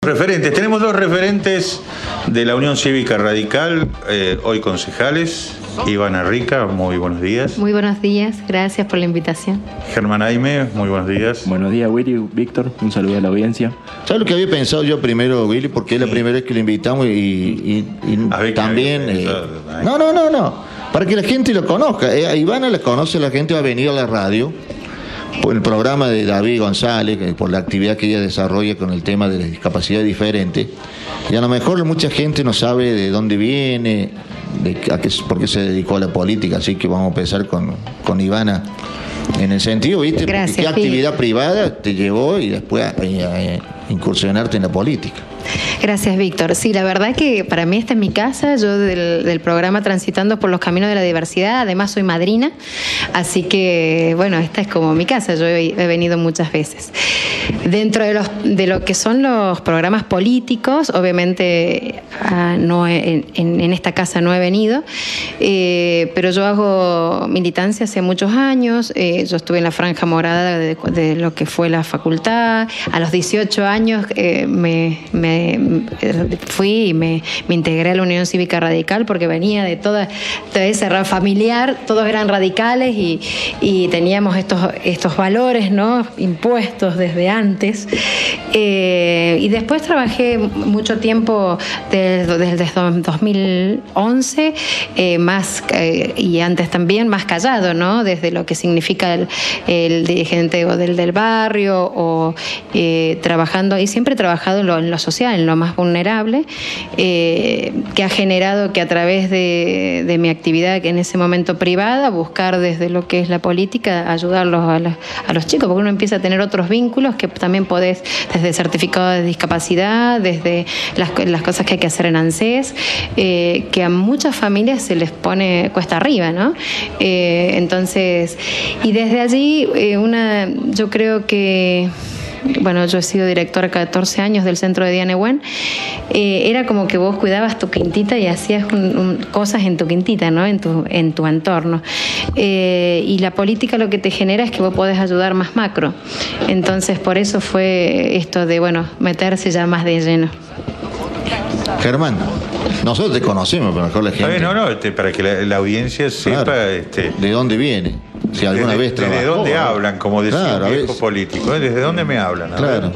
Referentes, tenemos dos referentes de la Unión Cívica Radical, hoy concejales. Ivana Rica, muy buenos días. Muy buenos días, gracias por la invitación. Germán Aime, muy buenos días. Buenos días, Willy, Víctor, un saludo a la audiencia. ¿Sabes lo que había pensado yo primero, Willy? Porque es la primera vez que lo invitamos y también... No. Para que la gente lo conozca. A Ivana la conoce, la gente va a venir a la radio por el programa de David González, por la actividad que ella desarrolla con el tema de la discapacidad diferente. Y a lo mejor mucha gente no sabe de dónde viene, por qué se dedicó a la política, así que vamos a empezar con Ivana. En el sentido, ¿viste? Gracias, ¿qué actividad privada te llevó y después a incursionarte en la política? Gracias, Víctor. Sí, la verdad que para mí esta es mi casa. Yo del programa Transitando por los Caminos de la Diversidad, además soy madrina, así que, bueno, esta es como mi casa. Yo he venido muchas veces. Dentro de lo que son los programas políticos, obviamente en esta casa no he venido, pero yo hago militancia hace muchos años. Yo estuve en la franja morada de lo que fue la facultad. A los 18 años fui y me integré a la Unión Cívica Radical porque venía de toda esa red familiar, todos eran radicales y teníamos estos valores, ¿no?, impuestos desde antes. Y después trabajé mucho tiempo desde 2011, y antes también más callado, ¿no?, desde lo que significa el dirigente o del barrio o trabajando, y siempre he trabajado en lo social, en lo más vulnerable, que ha generado que a través de mi actividad, que en ese momento privada, buscar desde lo que es la política, ayudarlos a los chicos, porque uno empieza a tener otros vínculos que también podés, desde certificado de discapacidad, desde las cosas que hay que hacer en ANSES, que a muchas familias se les pone cuesta arriba, ¿no? Entonces, y desde allí, yo creo que... Bueno, yo he sido directora 14 años del centro de Dianehuen. Era como que vos cuidabas tu quintita y hacías cosas en tu quintita, ¿no?, en tu entorno. Y la política lo que te genera es que vos podés ayudar más macro. Entonces, por eso fue esto de, meterse ya más de lleno. Germán, nosotros te conocemos, pero mejor la gente... para que la audiencia sepa... Claro, ¿de dónde viene? Si alguna vez trabajó. ¿Desde dónde hablan? Como decía un viejo político. ¿Desde dónde me hablan? Claro.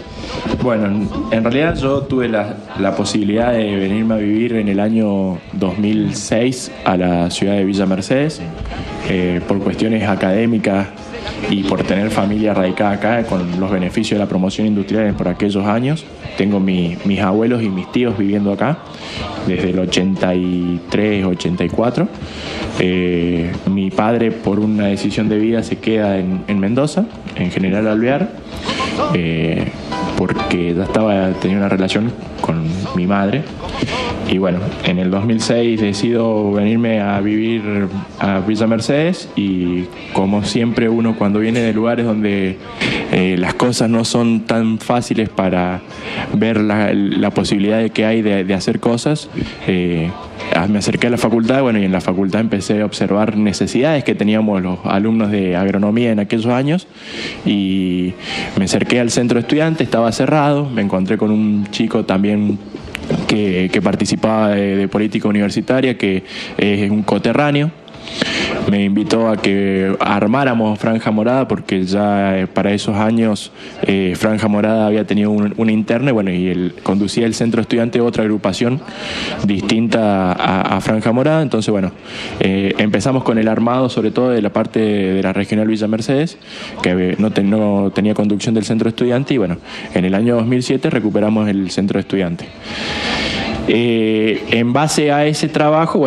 Bueno, en realidad yo tuve la posibilidad de venirme a vivir en el año 2006 a la ciudad de Villa Mercedes, por cuestiones académicas y por tener familia radicada acá, con los beneficios de la promoción industrial por aquellos años. Tengo mis abuelos y mis tíos viviendo acá desde el 83, 84. Mi padre, por una decisión de vida, se queda en Mendoza, en General Alvear, porque ya tenía una relación con mi madre. Y bueno, en el 2006 decido venirme a vivir a Villa Mercedes, y como siempre uno cuando viene de lugares donde las cosas no son tan fáciles para ver la posibilidad de que hay de hacer cosas, me acerqué a la facultad, y en la facultad empecé a observar necesidades que teníamos los alumnos de agronomía en aquellos años, y me acerqué al centro de estudiantes, estaba cerrado, me encontré con un chico también que participaba de política universitaria, que es un coterráneo. Me invitó a que armáramos Franja Morada, porque ya para esos años Franja Morada había tenido una interna, y él conducía el centro estudiante, otra agrupación distinta a Franja Morada. Entonces, empezamos con el armado, sobre todo de la parte de la regional Villa Mercedes, que no tenía conducción del centro estudiante, y en el año 2007 recuperamos el centro estudiante. En base a ese trabajo,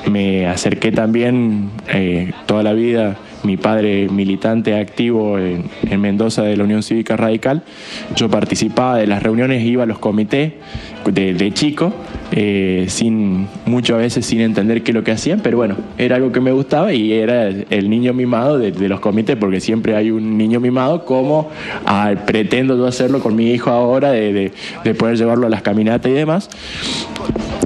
me acerqué también toda la vida. Mi padre, militante activo en Mendoza de la Unión Cívica Radical, yo participaba de las reuniones, iba a los comités de chico, muchas veces sin entender qué es lo que hacían, pero era algo que me gustaba, y era el niño mimado de los comités, porque siempre hay un niño mimado, como pretendo yo hacerlo con mi hijo ahora, de poder llevarlo a las caminatas y demás.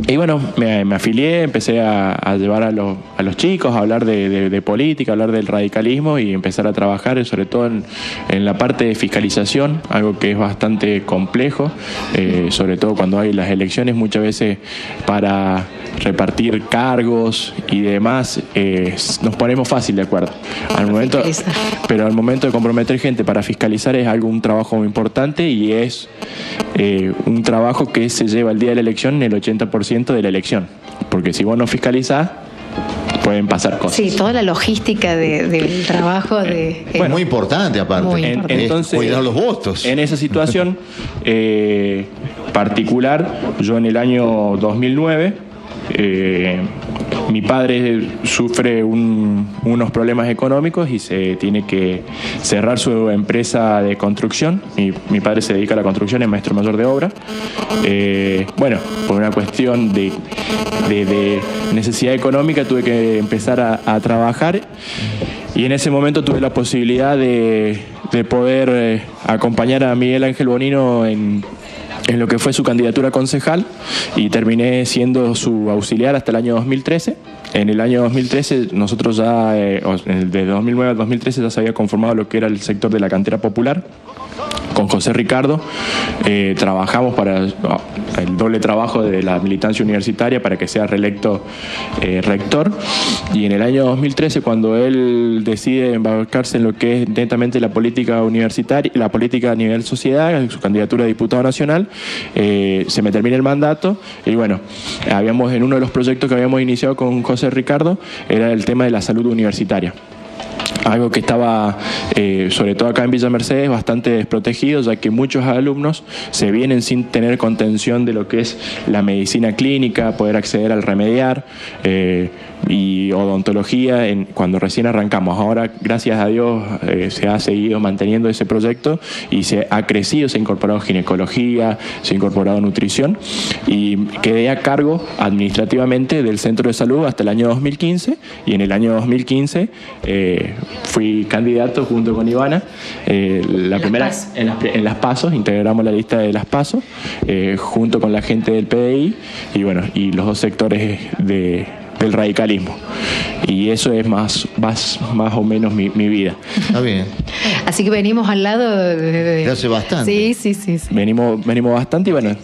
Y bueno, me afilié, empecé a llevar a los chicos a hablar de política, a hablar del radicalismo y empezar a trabajar sobre todo en la parte de fiscalización, algo que es bastante complejo, sobre todo cuando hay las elecciones, muchas veces para repartir cargos y demás, nos ponemos fácil de acuerdo. Pero al momento de comprometer gente para fiscalizar es un trabajo muy importante y es un trabajo que se lleva el día de la elección en el 80% de la elección. Porque si vos no fiscalizás, pueden pasar cosas. Sí, toda la logística del trabajo bueno, muy importante aparte. Muy importante. Entonces, cuidar los votos. En esa situación particular, yo en el año 2009, mi padre sufre unos problemas económicos y se tiene que cerrar su empresa de construcción. Mi padre se dedica a la construcción, es maestro mayor de obra. Bueno, por una cuestión de necesidad económica tuve que empezar a trabajar y en ese momento tuve la posibilidad de poder acompañar a Miguel Ángel Bonino en lo que fue su candidatura a concejal y terminé siendo su auxiliar hasta el año 2013. En el año 2013 nosotros ya, de 2009 al 2013 ya se había conformado lo que era el sector de la cantera popular. Con José Ricardo trabajamos para el doble trabajo de la militancia universitaria para que sea reelecto rector, y en el año 2013 cuando él decide embarcarse en lo que es netamente la política universitaria, la política a nivel sociedad, su candidatura a diputado nacional, se me termina el mandato y bueno, en uno de los proyectos que habíamos iniciado con José Ricardo era el tema de la salud universitaria. Algo que estaba, sobre todo acá en Villa Mercedes, bastante desprotegido, ya que muchos alumnos se vienen sin tener contención de lo que es la medicina clínica, poder acceder al remediar y odontología cuando recién arrancamos. Ahora, gracias a Dios, se ha seguido manteniendo ese proyecto y se ha crecido, se ha incorporado ginecología, se ha incorporado nutrición y quedé a cargo administrativamente del centro de salud hasta el año 2015 y en el año 2015 fui candidato junto con Ivana, la primera en las PASO, integramos la lista de las PASO junto con la gente del PDI y bueno, y los dos sectores del radicalismo. Y eso es más o menos mi vida. Está bien. Así que venimos al lado de hace bastante. Sí. Venimos bastante y bueno.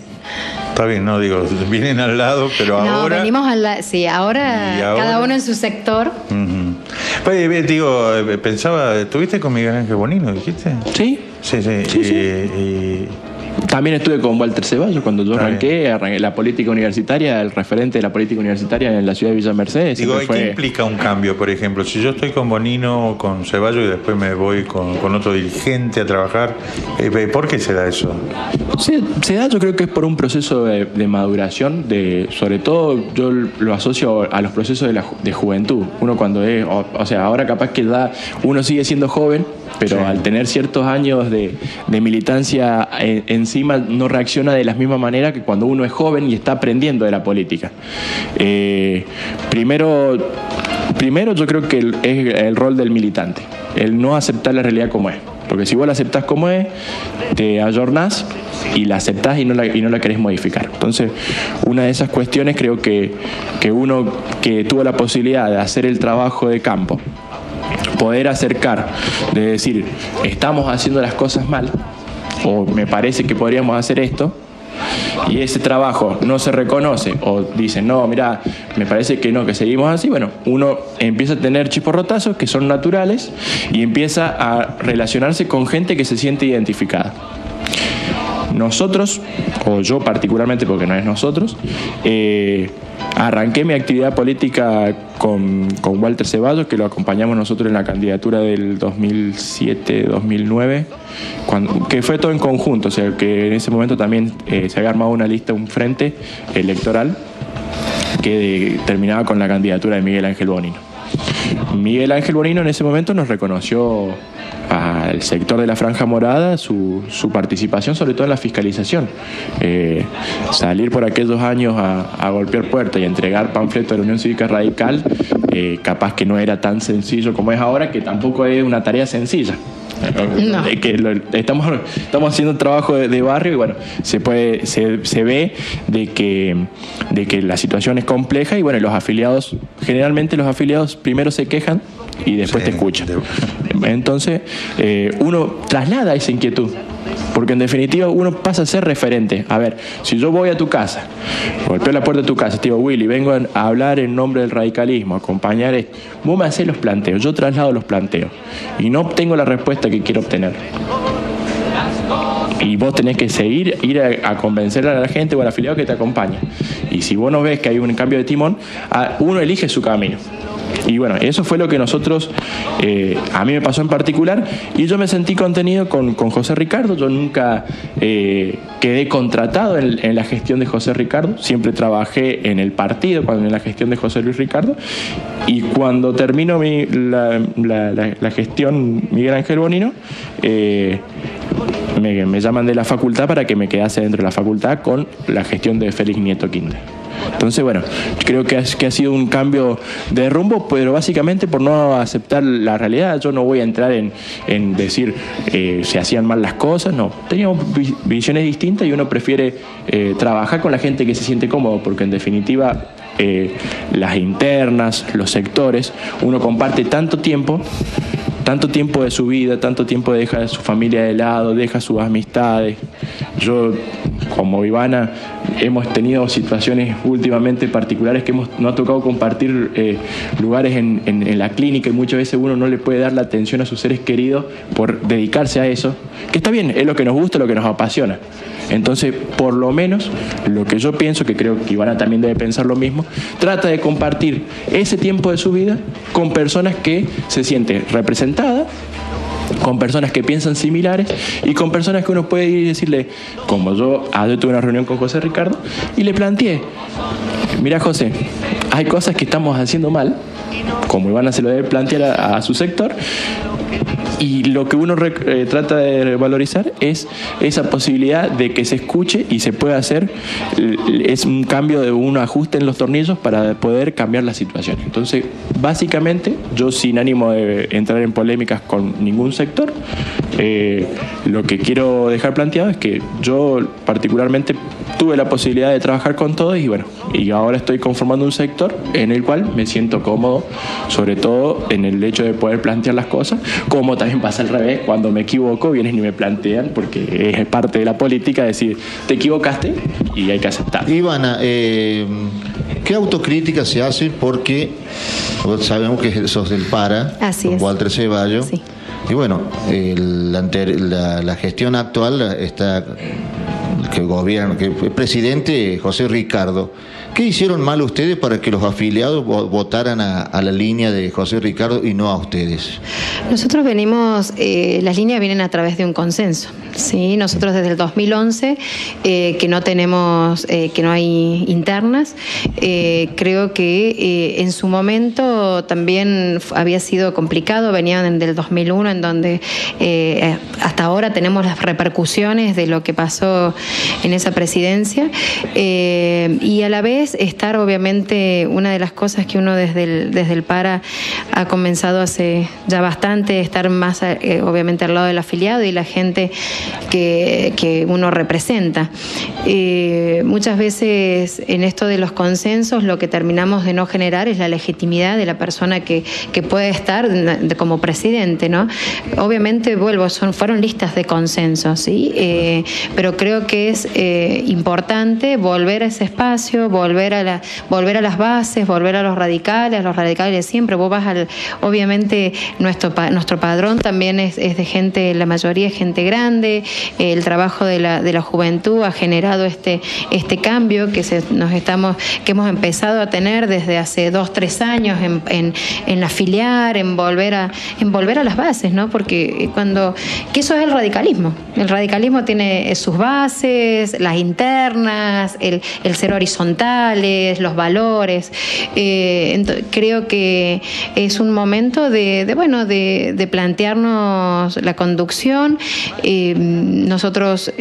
Está bien, no digo, vienen al lado, pero no, ahora... venimos sí, ahora cada uno en su sector. Pues, digo, pensaba, ¿estuviste con Miguel Ángel Bonino, dijiste? Sí. Sí. También estuve con Walter Ceballos cuando yo arranqué la política universitaria, el referente de la política universitaria en la ciudad de Villa Mercedes. Digo, ¿qué implica un cambio, por ejemplo? Si yo estoy con Bonino, con Ceballos y después me voy con otro dirigente a trabajar, ¿por qué se da eso? Se da, yo creo que es por un proceso de maduración, sobre todo yo lo asocio a los procesos de juventud. Uno cuando es, o sea, ahora capaz que uno sigue siendo joven, pero al tener ciertos años de militancia encima no reacciona de la misma manera que cuando uno es joven y está aprendiendo de la política. Primero yo creo que es el rol del militante, el no aceptar la realidad como es. Porque si vos la aceptás como es, te ayornás y la aceptás y no la querés modificar. Entonces, una de esas cuestiones creo que uno que tuvo la posibilidad de hacer el trabajo de campo, poder acercar, de decir, estamos haciendo las cosas mal, o me parece que podríamos hacer esto, y ese trabajo no se reconoce, o dicen, no, mira, me parece que no, que seguimos así, bueno, uno empieza a tener chisporrotazos que son naturales y empieza a relacionarse con gente que se siente identificada. Nosotros, o yo particularmente, porque no es nosotros, arranqué mi actividad política con Walter Ceballos, que lo acompañamos nosotros en la candidatura del 2007-2009, que fue todo en conjunto, o sea que en ese momento también se había armado una lista, un frente electoral que terminaba con la candidatura de Miguel Ángel Bonino. Miguel Ángel Bonino en ese momento nos reconoció al sector de la Franja Morada su participación, sobre todo en la fiscalización. Salir por aquellos años a golpear puertas y entregar panfletos de la Unión Cívica Radical, capaz que no era tan sencillo como es ahora, que tampoco es una tarea sencilla. No. Estamos haciendo un trabajo de barrio y bueno, se ve de que la situación es compleja y bueno, generalmente los afiliados primero se quejan y después te escuchan. Entonces, uno traslada esa inquietud. Porque en definitiva uno pasa a ser referente. A ver, si yo voy a tu casa, golpeo la puerta de tu casa, te digo, Willy, vengo a hablar en nombre del radicalismo, a acompañar esto. Vos me hacés los planteos, yo traslado los planteos. Y no obtengo la respuesta que quiero obtener. Y vos tenés que ir a convencer a la gente o al afiliado que te acompaña. Y si vos no ves que hay un cambio de timón, uno elige su camino. Y bueno, eso fue lo que nosotros, a mí me pasó en particular, y yo me sentí contenido con José Ricardo. Yo nunca quedé contratado en la gestión de José Ricardo, siempre trabajé en el partido, en la gestión de José Luis Ricardo, y cuando termino la gestión Miguel Ángel Bonino, me llaman de la facultad para que me quedase dentro de la facultad con la gestión de Félix Nieto Quinde. Entonces, bueno, creo que ha sido un cambio de rumbo, pero básicamente por no aceptar la realidad. Yo no voy a entrar en decir se hacían mal las cosas, no. Teníamos visiones distintas y uno prefiere trabajar con la gente que se siente cómodo, porque en definitiva las internas, los sectores, uno comparte tanto tiempo de su vida, tanto tiempo deja su familia de lado, deja sus amistades. Yo, como Ivana, hemos tenido situaciones últimamente particulares que nos ha tocado compartir lugares en la clínica, y muchas veces uno no le puede dar la atención a sus seres queridos por dedicarse a eso, que está bien, es lo que nos gusta, lo que nos apasiona. Entonces, por lo menos, lo que yo pienso, que creo que Ivana también debe pensar lo mismo, trata de compartir ese tiempo de su vida con personas que se sienten representadas, con personas que piensan similares y con personas que uno puede ir y decirle, como yo tuve una reunión con José Ricardo y le planteé, mira José, hay cosas que estamos haciendo mal, como Ivana se lo debe plantear a su sector, y lo que uno trata de valorizar es esa posibilidad de que se escuche y se pueda hacer, es un cambio de un ajuste en los tornillos para poder cambiar la situación. Entonces, básicamente, yo sin ánimo de entrar en polémicas con ningún sector, lo que quiero dejar planteado es que yo particularmente tuve la posibilidad de trabajar con todos y bueno, y ahora estoy conformando un sector en el cual me siento cómodo, sobre todo en el hecho de poder plantear las cosas, como también pasa al revés, cuando me equivoco vienen y me plantean, porque es parte de la política decir, te equivocaste y hay que aceptar. Ivana, ¿qué autocrítica se hace? Porque sabemos que sos del PARA, así es. Walter Ceballos. Sí. Y bueno, la gestión actual está que el presidente José Ricardo. ¿Qué hicieron mal ustedes para que los afiliados votaran a la línea de José Ricardo y no a ustedes? Nosotros venimos, las líneas vienen a través de un consenso, ¿sí? Nosotros desde el 2011 que no tenemos, que no hay internas, creo que en su momento también había sido complicado, venían del 2001 en donde hasta ahora tenemos las repercusiones de lo que pasó en esa presidencia, y a la vez estar obviamente una de las cosas que uno desde el PARA ha comenzado hace ya bastante, estar más obviamente al lado del afiliado y la gente que uno representa. Muchas veces en esto de los consensos lo que terminamos de no generar es la legitimidad de la persona que puede estar como presidente, ¿no? Obviamente, fueron listas de consensos, ¿sí? Pero creo que es importante volver a ese espacio, volver a las bases, volver a los radicales de siempre. Vos vas obviamente nuestro padrón también es de gente, la mayoría es gente grande. El trabajo de la juventud ha generado este cambio que hemos empezado a tener desde hace 2-3 años en afiliar, en volver a las bases, ¿no? Porque que eso es el radicalismo. El radicalismo tiene sus bases, radicales, las internas, el ser horizontales, los valores. Creo que es un momento de plantearnos la conducción. Nosotros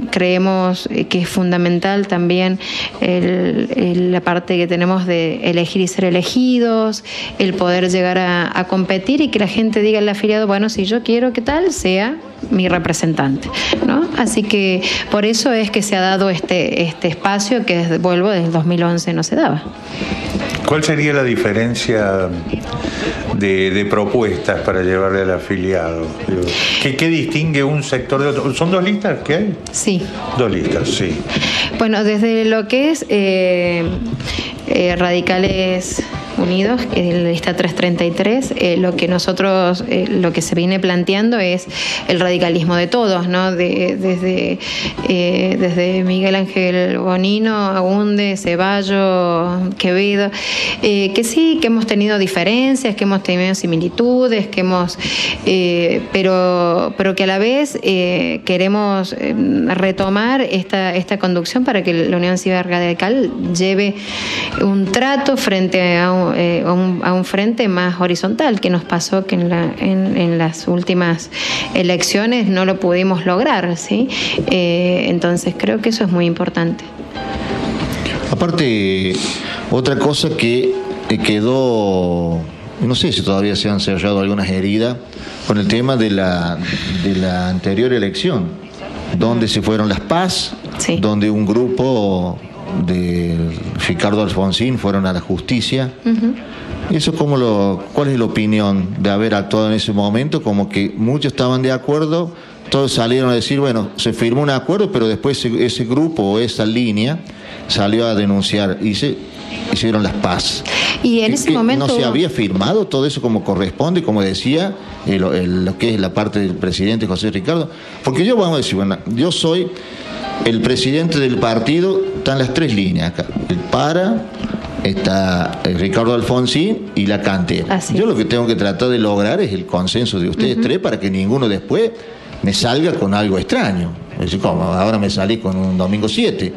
creemos que es fundamental también la parte que tenemos de elegir y ser elegidos, el poder llegar a competir y que la gente diga al afiliado, bueno, si yo quiero que tal sea mi representante, ¿no? Así que por eso es que se ha dado este espacio que, vuelvo, desde el 2011 no se daba. ¿Cuál sería la diferencia de propuestas para llevarle al afiliado? ¿Qué distingue un sector de otro? ¿Son 2 listas que hay? Sí. 2 listas, sí. Bueno, desde lo que es Radicales Unidos, que es la lista 333, lo que nosotros, lo que se viene planteando es el radicalismo de todos, ¿no? Desde Miguel Ángel Bonino, Agunde, Ceballos, Quevedo, que sí, que hemos tenido diferencias, que hemos tenido similitudes, que hemos, pero que a la vez queremos retomar esta conducción para que la Unión Cívica Radical lleve un trato frente a un frente más horizontal, que nos pasó que en las últimas elecciones no lo pudimos lograr, ¿sí? Entonces creo que eso es muy importante. Aparte, otra cosa que quedó, no sé si todavía se han cerrado algunas heridas con el tema de la anterior elección, donde se fueron las PAS, sí, donde un grupo de Ricardo Alfonsín fueron a la justicia. Eso ¿cuál es la opinión de haber actuado en ese momento? Como que muchos estaban de acuerdo, todos salieron a decir, bueno, se firmó un acuerdo, pero después ese grupo o esa línea salió a denunciar y se hicieron las PAS. Y en ese momento no se había firmado todo eso como corresponde, como decía lo que es la parte del presidente José Ricardo. Porque vamos a decir, bueno, yo soy el presidente del partido, están las 3 líneas acá. El PARA, está Ricardo Alfonsín y la cantera. Yo lo que tengo que tratar de lograr es el consenso de ustedes 3 para que ninguno después me salga con algo extraño. Es decir, ¿cómo? Ahora me salí con un domingo 7.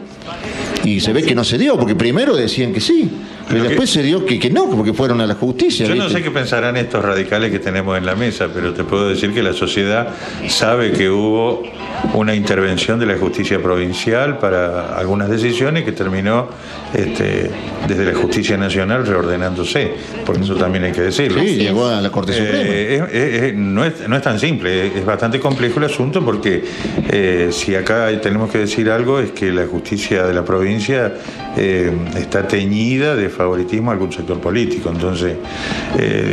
Y se ve que no se dio, porque primero decían que sí, pero después se dio que no, porque fueron a la justicia. Yo no sé qué pensarán estos radicales que tenemos en la mesa, pero te puedo decir que la sociedad sabe que hubo una intervención de la justicia provincial para algunas decisiones que terminó desde la justicia nacional reordenándose, porque eso también hay que decirlo. Sí, llegó a la Corte Suprema. No es tan simple, es bastante complejo el asunto, porque si acá tenemos que decir algo es que la justicia de la provincia está teñida de favoritismo a algún sector político. Entonces,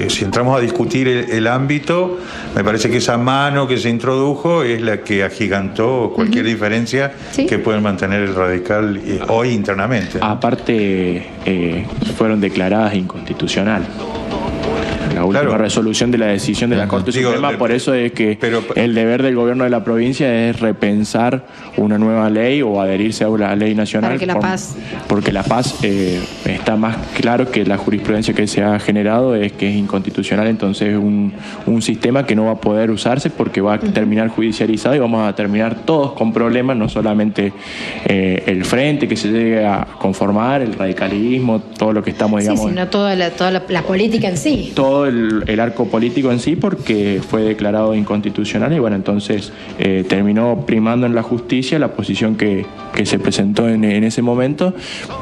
si entramos a discutir el ámbito, me parece que esa mano que se introdujo es la que agigantó cualquier diferencia que pueden mantener el radical hoy internamente. Aparte, fueron declaradas inconstitucionales. La última resolución de la decisión de la Corte Suprema, por eso es que el deber del gobierno de la provincia es repensar una nueva ley o adherirse a una ley nacional. Porque la PAS está más claro que la jurisprudencia que se ha generado es que es inconstitucional, entonces es un sistema que no va a poder usarse porque va a terminar judicializado y vamos a terminar todos con problemas, no solamente el frente que se llegue a conformar, el radicalismo, todo lo que estamos, digamos... Sí, sino toda la política en sí. Todo el arco político en sí, porque fue declarado inconstitucional y bueno, entonces terminó primando en la justicia la posición que se presentó en ese momento.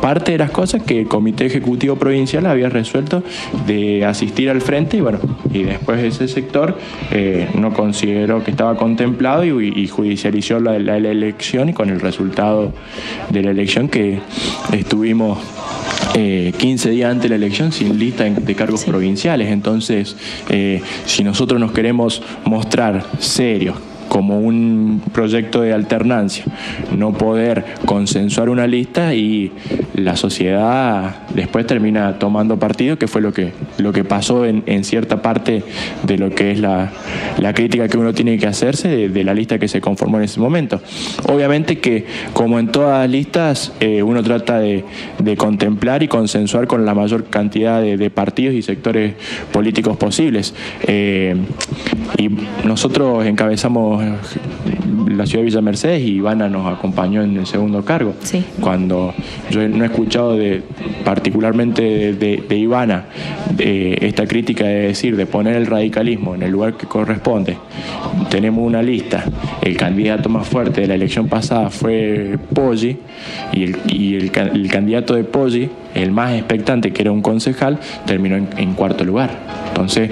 Parte de las cosas que el Comité Ejecutivo Provincial había resuelto de asistir al frente y bueno, y después ese sector no consideró que estaba contemplado y judicializó la elección, y con el resultado de la elección que estuvimos 15 días antes de la elección sin lista de cargos provinciales. Entonces, si nosotros nos queremos mostrar serios como un proyecto de alternancia, no poder consensuar una lista y la sociedad después termina tomando partido, que fue lo que pasó en cierta parte de lo que es la crítica que uno tiene que hacerse de la lista que se conformó en ese momento. Obviamente que, como en todas las listas, uno trata de contemplar y consensuar con la mayor cantidad de partidos y sectores políticos posibles. Y nosotros encabezamos la ciudad de Villa Mercedes y Ivana nos acompañó en el segundo cargo. Sí. Cuando yo no he escuchado particularmente de Ivana esta crítica de poner el radicalismo en el lugar que corresponde. Tenemos una lista, el candidato más fuerte de la elección pasada fue Poggi y el candidato de Poggi, el más expectante, que era un concejal, terminó en cuarto lugar. Entonces,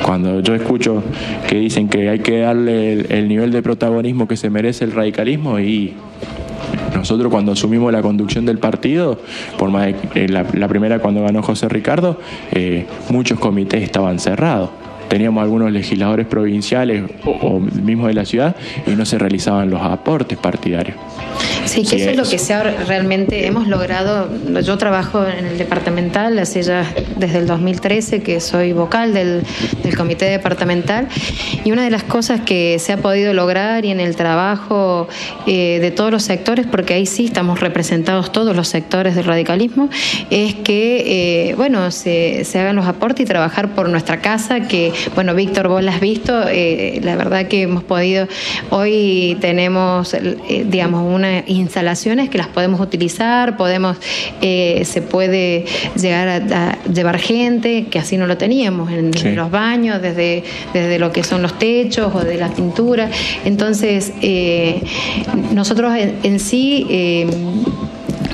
cuando yo escucho que dicen que hay que darle el nivel de protagonismo que se merece el radicalismo, y nosotros cuando asumimos la conducción del partido, por más la primera cuando ganó José Ricardo, muchos comités estaban cerrados. Teníamos algunos legisladores provinciales o mismos de la ciudad y no se realizaban los aportes partidarios. Sí, que eso es lo que realmente hemos logrado. Yo trabajo en el departamental hace ya desde el 2013, que soy vocal del comité departamental, y una de las cosas que se ha podido lograr y en el trabajo de todos los sectores, porque ahí sí estamos representados todos los sectores del radicalismo, es que se hagan los aportes y trabajar por nuestra casa, que Víctor, vos la has visto, la verdad que hemos podido, hoy tenemos unas instalaciones que las podemos utilizar, se puede llegar a llevar gente, que así no lo teníamos en los baños, desde lo que son los techos o de la pintura. Entonces, nosotros en sí,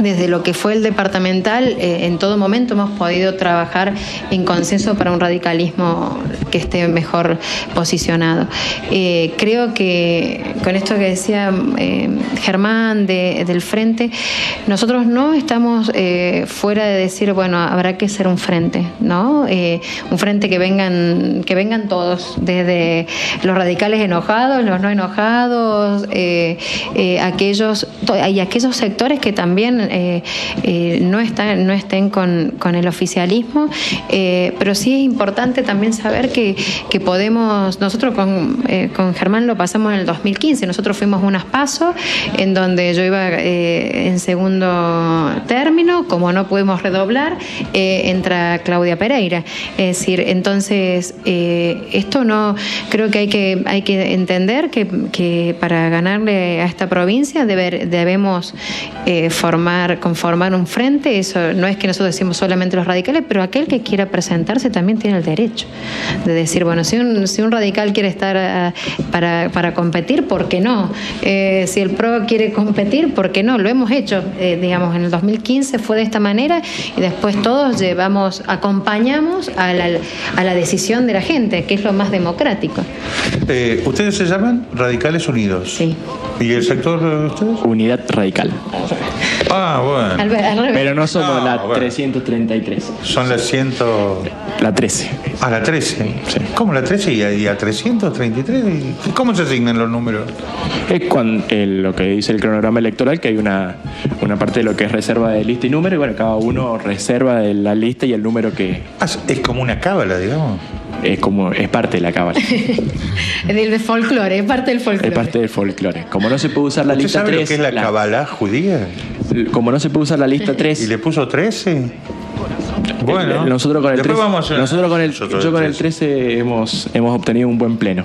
desde lo que fue el departamental, en todo momento hemos podido trabajar en consenso para un radicalismo que esté mejor posicionado. Creo que con esto que decía Germán del Frente, nosotros no estamos fuera de decir, habrá que ser un frente, ¿no? Un frente que vengan todos, desde los radicales enojados, los no enojados, aquellos sectores que también no estén con el oficialismo, pero sí es importante también saber que podemos, nosotros con Germán lo pasamos en el 2015, nosotros fuimos unas PASO en donde yo iba en segundo término, como no pudimos redoblar, entra Claudia Pereira. Es decir, entonces esto no, creo que hay que entender que para ganarle a esta provincia debemos conformar un frente. Eso no es que nosotros decimos solamente los radicales, pero aquel que quiera presentarse también tiene el derecho de decir, si un radical quiere estar para competir, ¿por qué no? Si el PRO quiere competir, ¿por qué no? Lo hemos hecho, en el 2015 fue de esta manera, y después todos acompañamos a la decisión de la gente, que es lo más democrático. ¿Ustedes se llaman Radicales Unidos? Sí. ¿Y el sector de ustedes? Unidad Radical. Bueno. Al revés. Pero no somos la 333. Son las 100... La 13. La 13. Sí. ¿Cómo la 13 y a 333? ¿Cómo se asignan los números? Es lo que dice el cronograma electoral, que hay una parte de lo que es reserva de lista y número, y cada uno reserva de la lista y el número que... Es como una cábala, digamos. Es parte de la cábala. Del folclore, es parte del folclore. Es parte del folclore. Como no se puede usar la lista 3... ¿Usted sabe lo que es la cábala judía? Como no se puede usar la lista 3... ¿Y le puso 13? Bueno, nosotros con el 13, vamos a yo con el 13 hemos obtenido un buen pleno.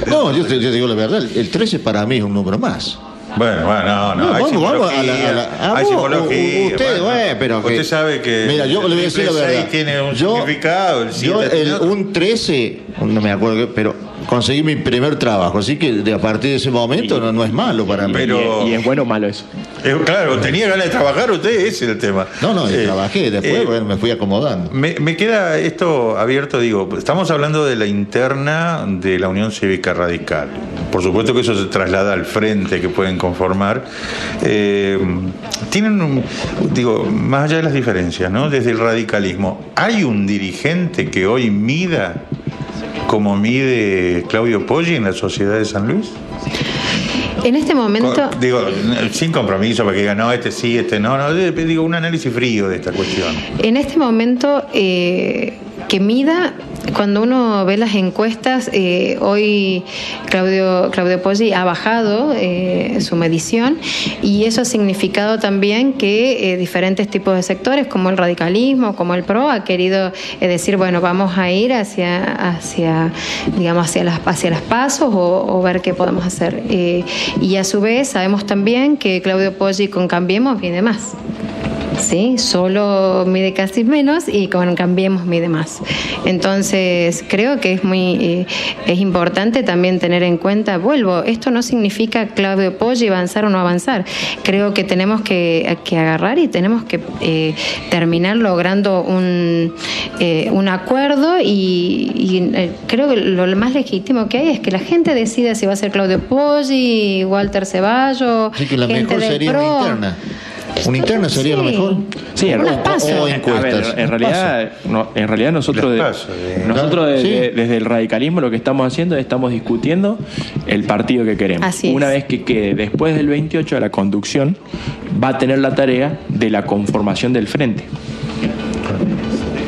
No, yo te digo la verdad, el 13 para mí es un número más. Bueno, no. Hay simbología. Usted sabe que mira, yo le voy a decir la verdad. Tiene un significado. Un 13, no me acuerdo, pero conseguí mi primer trabajo, así que a partir de ese momento no es malo para mí. ¿Y es bueno o malo eso? Claro, tenía ganas de trabajar usted, ese es el tema. No, trabajé, después me fui acomodando. Me queda esto abierto, estamos hablando de la interna de la Unión Cívica Radical. Por supuesto que eso se traslada al frente que pueden conformar. Tienen, más allá de las diferencias, ¿no? Desde el radicalismo, ¿hay un dirigente que hoy mida como mide Claudio Poggi en la sociedad de San Luis? En este momento... sin compromiso, porque diga, este sí, este no. Un análisis frío de esta cuestión. En este momento, que mida, cuando uno ve las encuestas, hoy Claudio Poggi ha bajado su medición, y eso ha significado también que diferentes tipos de sectores, como el radicalismo, como el PRO, ha querido decir, bueno, vamos a ir hacia las pasos o ver qué podemos hacer. Y a su vez sabemos también que Claudio Poggi con Cambiemos viene más. Sí, solo mide casi menos y con Cambiemos mide más. Entonces creo que es importante también tener en cuenta, esto no significa Claudio Poggi avanzar o no avanzar. Creo que tenemos que agarrar y tenemos que terminar logrando un acuerdo, y creo que lo más legítimo que hay es que la gente decida si va a ser Claudio Poggi, Walter Ceballos, sí, que la gente mejor del sería PRO. Una interna. Una interna sería lo mejor. Sí, o encuestas. A ver, en realidad nosotros desde el radicalismo lo que estamos haciendo es estamos discutiendo el partido que queremos. Una vez que quede después del 28 de la conducción, va a tener la tarea de la conformación del frente.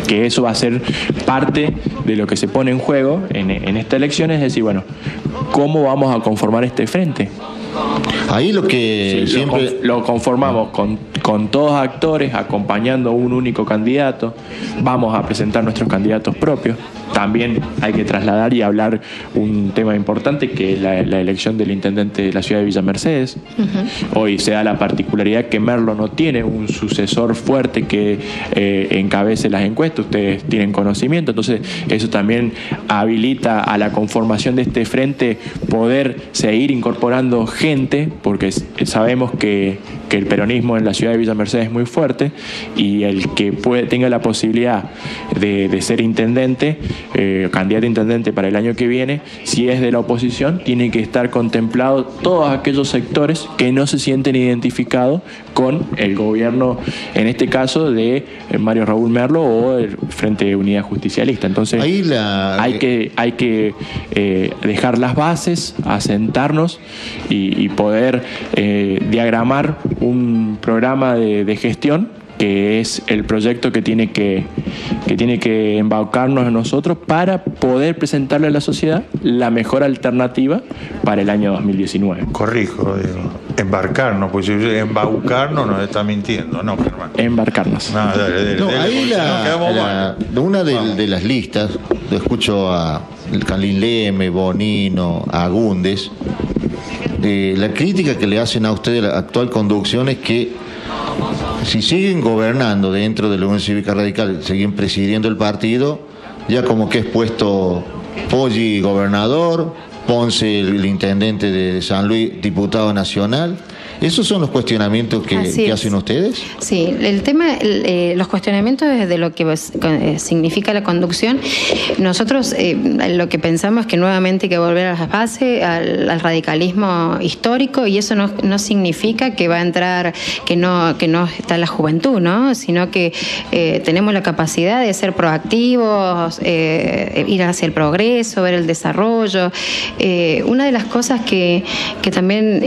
Que eso va a ser parte de lo que se pone en juego en esta elección, es decir, bueno, ¿cómo vamos a conformar este frente? Ahí lo que siempre lo conformamos con todos actores, acompañando a un único candidato. Vamos a presentar nuestros candidatos propios. También hay que trasladar y hablar un tema importante, que es la elección del intendente de la ciudad de Villa Mercedes. Hoy se da la particularidad que Merlo no tiene un sucesor fuerte que encabece las encuestas. Ustedes tienen conocimiento, entonces eso también habilita a la conformación de este frente poder seguir incorporando gente, porque sabemos que el peronismo en la ciudad de Villa Mercedes es muy fuerte, y el que tenga la posibilidad de ser intendente, candidato a intendente para el año que viene, si es de la oposición, tiene que estar contemplado todos aquellos sectores que no se sienten identificados con el gobierno, en este caso de Mario Raúl Merlo o el Frente de Unidad Justicialista. Entonces hay que dejar las bases, asentarnos y poder diagramar un programa de gestión, que es el proyecto que tiene que embaucarnos a nosotros para poder presentarle a la sociedad la mejor alternativa para el año 2019. Corrijo, embarcarnos, pues si embaucarnos nos está mintiendo, ¿no, Germán? Embarcarnos. Una de las listas, lo escucho a Calín Leme, Bonino, a Gúndez, la crítica que le hacen a ustedes la actual conducción es que si siguen gobernando dentro de la Unión Cívica Radical, siguen presidiendo el partido, ya como que es puesto Poggi gobernador, Ponce el intendente de San Luis diputado nacional. ¿Esos son los cuestionamientos que hacen ustedes? Sí, el tema, los cuestionamientos de lo que significa la conducción. Nosotros lo que pensamos es que nuevamente hay que volver a las bases, al radicalismo histórico, y eso no significa que va a entrar, que no está la juventud, ¿no? Sino que tenemos la capacidad de ser proactivos, ir hacia el progreso, ver el desarrollo. Una de las cosas que también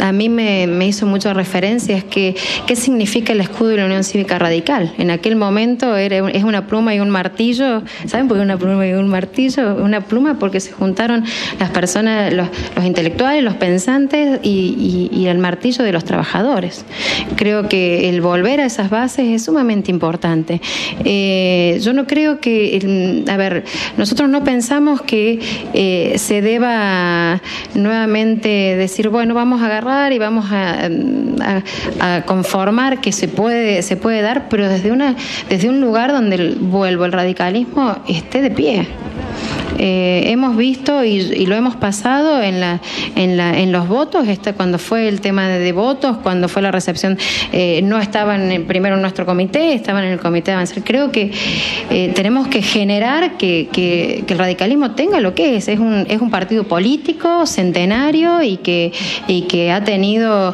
a mí me hizo mucha referencia es que qué significa el escudo de la Unión Cívica Radical. En aquel momento es una pluma y un martillo. ¿Saben por qué una pluma y un martillo? Una pluma porque se juntaron las personas, los intelectuales, los pensantes y el martillo de los trabajadores. Creo que el volver a esas bases es sumamente importante. Yo no creo que, nosotros no pensamos que se deba nuevamente decir, bueno, vamos a agarrar y vamos a conformar que se puede dar, pero desde un lugar donde el radicalismo esté de pie. Hemos visto y lo hemos pasado en los votos, cuando fue el tema de votos, cuando fue la recepción, no estaban primero en nuestro comité, estaban en el comité de avanzar. Creo que tenemos que generar que el radicalismo tenga lo que es un partido político centenario y que ha tenido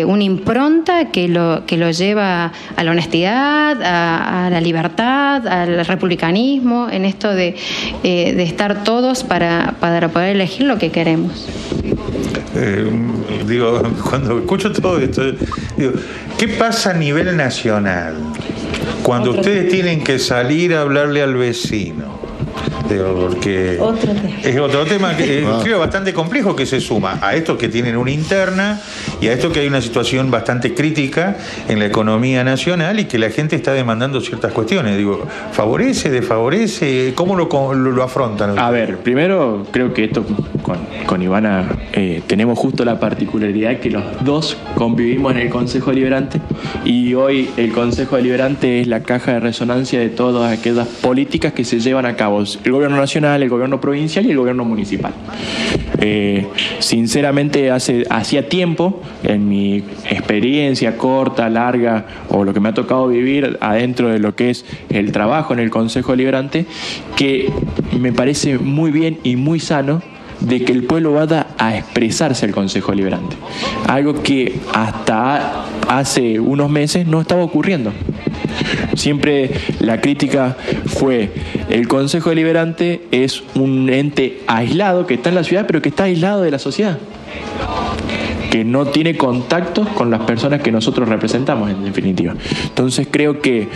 una impronta que lo lleva a la honestidad, a la libertad, al republicanismo, en esto de estar todos para poder elegir lo que queremos. Cuando escucho todo esto, digo, ¿qué pasa a nivel nacional? Cuando ustedes tienen que salir a hablarle al vecino, porque es otro tema que creo bastante complejo, que se suma a estos que tienen una interna y a esto que hay una situación bastante crítica en la economía nacional y que la gente está demandando ciertas cuestiones. Digo, ¿favorece, desfavorece? ¿Cómo lo afrontan? A ver, primero creo que esto con Ivana tenemos justo la particularidad que los dos convivimos en el Consejo Deliberante y hoy el Consejo Deliberante es la caja de resonancia de todas aquellas políticas que se llevan a cabo. El gobierno nacional, el gobierno provincial y el gobierno municipal. Sinceramente, hacía tiempo, en mi experiencia corta, larga, o lo que me ha tocado vivir adentro de lo que es el trabajo en el Consejo Deliberante, que me parece muy bien y muy sano de que el pueblo vaya a expresarse al Consejo Deliberante. Algo que hasta hace unos meses no estaba ocurriendo. Siempre la crítica fue: el Consejo Deliberante es un ente aislado que está en la ciudad, pero que está aislado de la sociedad, que no tiene contactos con las personas que nosotros representamos, en definitiva. Entonces creo que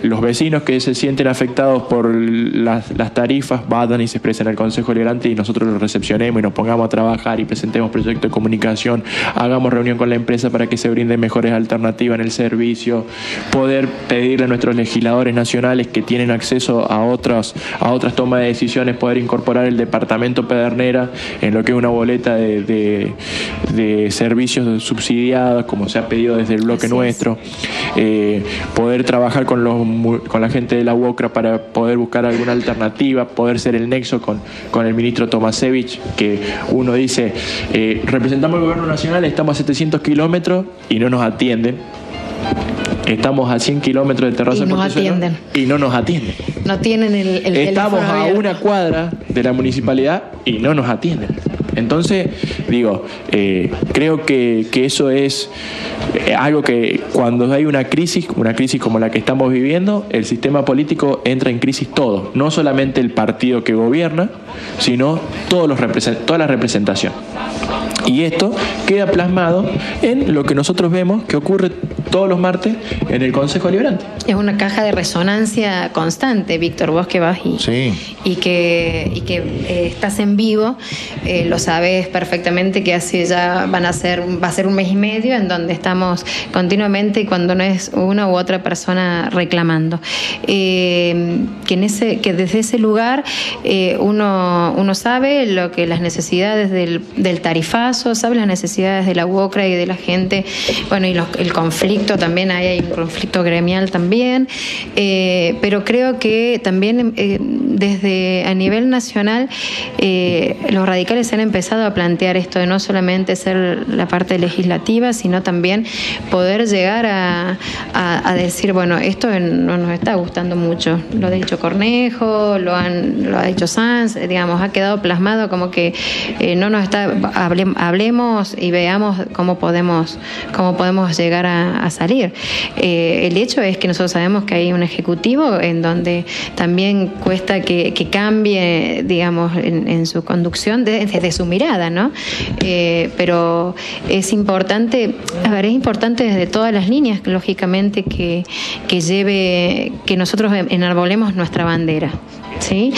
los vecinos que se sienten afectados por las tarifas vayan y se expresen al Consejo Deliberante y nosotros los recepcionemos y nos pongamos a trabajar y presentemos proyectos de comunicación, hagamos reunión con la empresa para que se brinden mejores alternativas en el servicio, poder pedirle a nuestros legisladores nacionales que tienen acceso a otras tomas de decisiones, poder incorporar el departamento Pedernera en lo que es una boleta de servicios subsidiados, como se ha pedido desde el bloque nuestro, poder trabajar con la gente de la UOCRA para poder buscar alguna alternativa, poder ser el nexo con el ministro Tomasevich, que uno dice, representamos el gobierno nacional, estamos a 700 kilómetros y no nos atienden. Estamos a 100 kilómetros de Terraza Portezuelo y no nos atienden. No tienen el Estamos a una cuadra de la municipalidad y no nos atienden. Entonces, digo, creo que eso es algo que cuando hay una crisis como la que estamos viviendo, el sistema político entra en crisis todo. No solamente el partido que gobierna, sino toda la representación. Y esto queda plasmado en lo que nosotros vemos que ocurre todos los martes en el Consejo Deliberante. Es una caja de resonancia constante, Víctor, vos que vas y que estás en vivo, lo sabes perfectamente que va a ser un mes y medio en donde estamos continuamente cuando no es una u otra persona reclamando. Que desde ese lugar uno sabe las necesidades del tarifazo, sabe las necesidades de la UOCRA y de la gente, bueno, y el conflicto también, hay un conflicto gremial también, pero creo que también desde a nivel nacional los radicales han empezado a plantear esto de no solamente ser la parte legislativa, sino también poder llegar a decir, bueno, esto no nos está gustando mucho. Lo ha dicho Cornejo, lo ha dicho Sanz, digamos, ha quedado plasmado como que no nos está, hablemos y veamos cómo podemos llegar a salir. El hecho es que nosotros sabemos que hay un ejecutivo en donde también cuesta que cambie, digamos, en su conducción desde su mirada, ¿no? Pero es importante desde todas las líneas, lógicamente, que nosotros enarbolemos nuestra bandera. ¿Sí?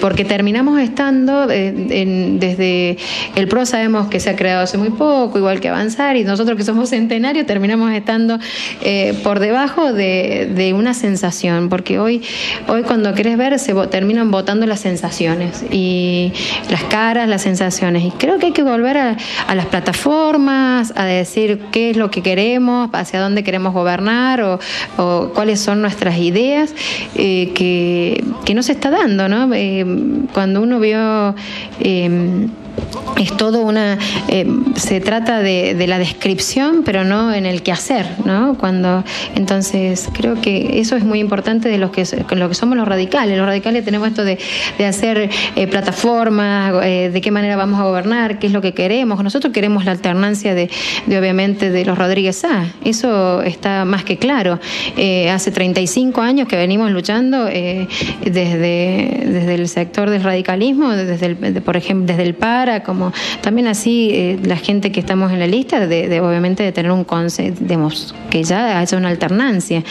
Porque terminamos estando desde el PRO sabemos que se ha creado hace muy poco, igual que Avanzar, y nosotros que somos centenarios terminamos estando por debajo de una sensación, porque hoy cuando querés ver terminan votando las sensaciones y las caras, las sensaciones, y creo que hay que volver a las plataformas, a decir qué es lo que queremos, hacia dónde queremos gobernar o cuáles son nuestras ideas, que no se está dando, ¿no? Cuando uno vio es todo se trata de la descripción, pero no en el quehacer, ¿no? Entonces creo que eso es muy importante de lo que somos los radicales. Los radicales tenemos esto de hacer plataformas, de qué manera vamos a gobernar, qué es lo que queremos. Nosotros queremos la alternancia de obviamente de los Rodríguez Sá. Eso está más que claro. Hace 35 años que venimos luchando desde el sector del radicalismo, por ejemplo, desde el PAR, clara, como también así la gente que estamos en la lista, obviamente de tener un consenso, que ya haya una alternancia.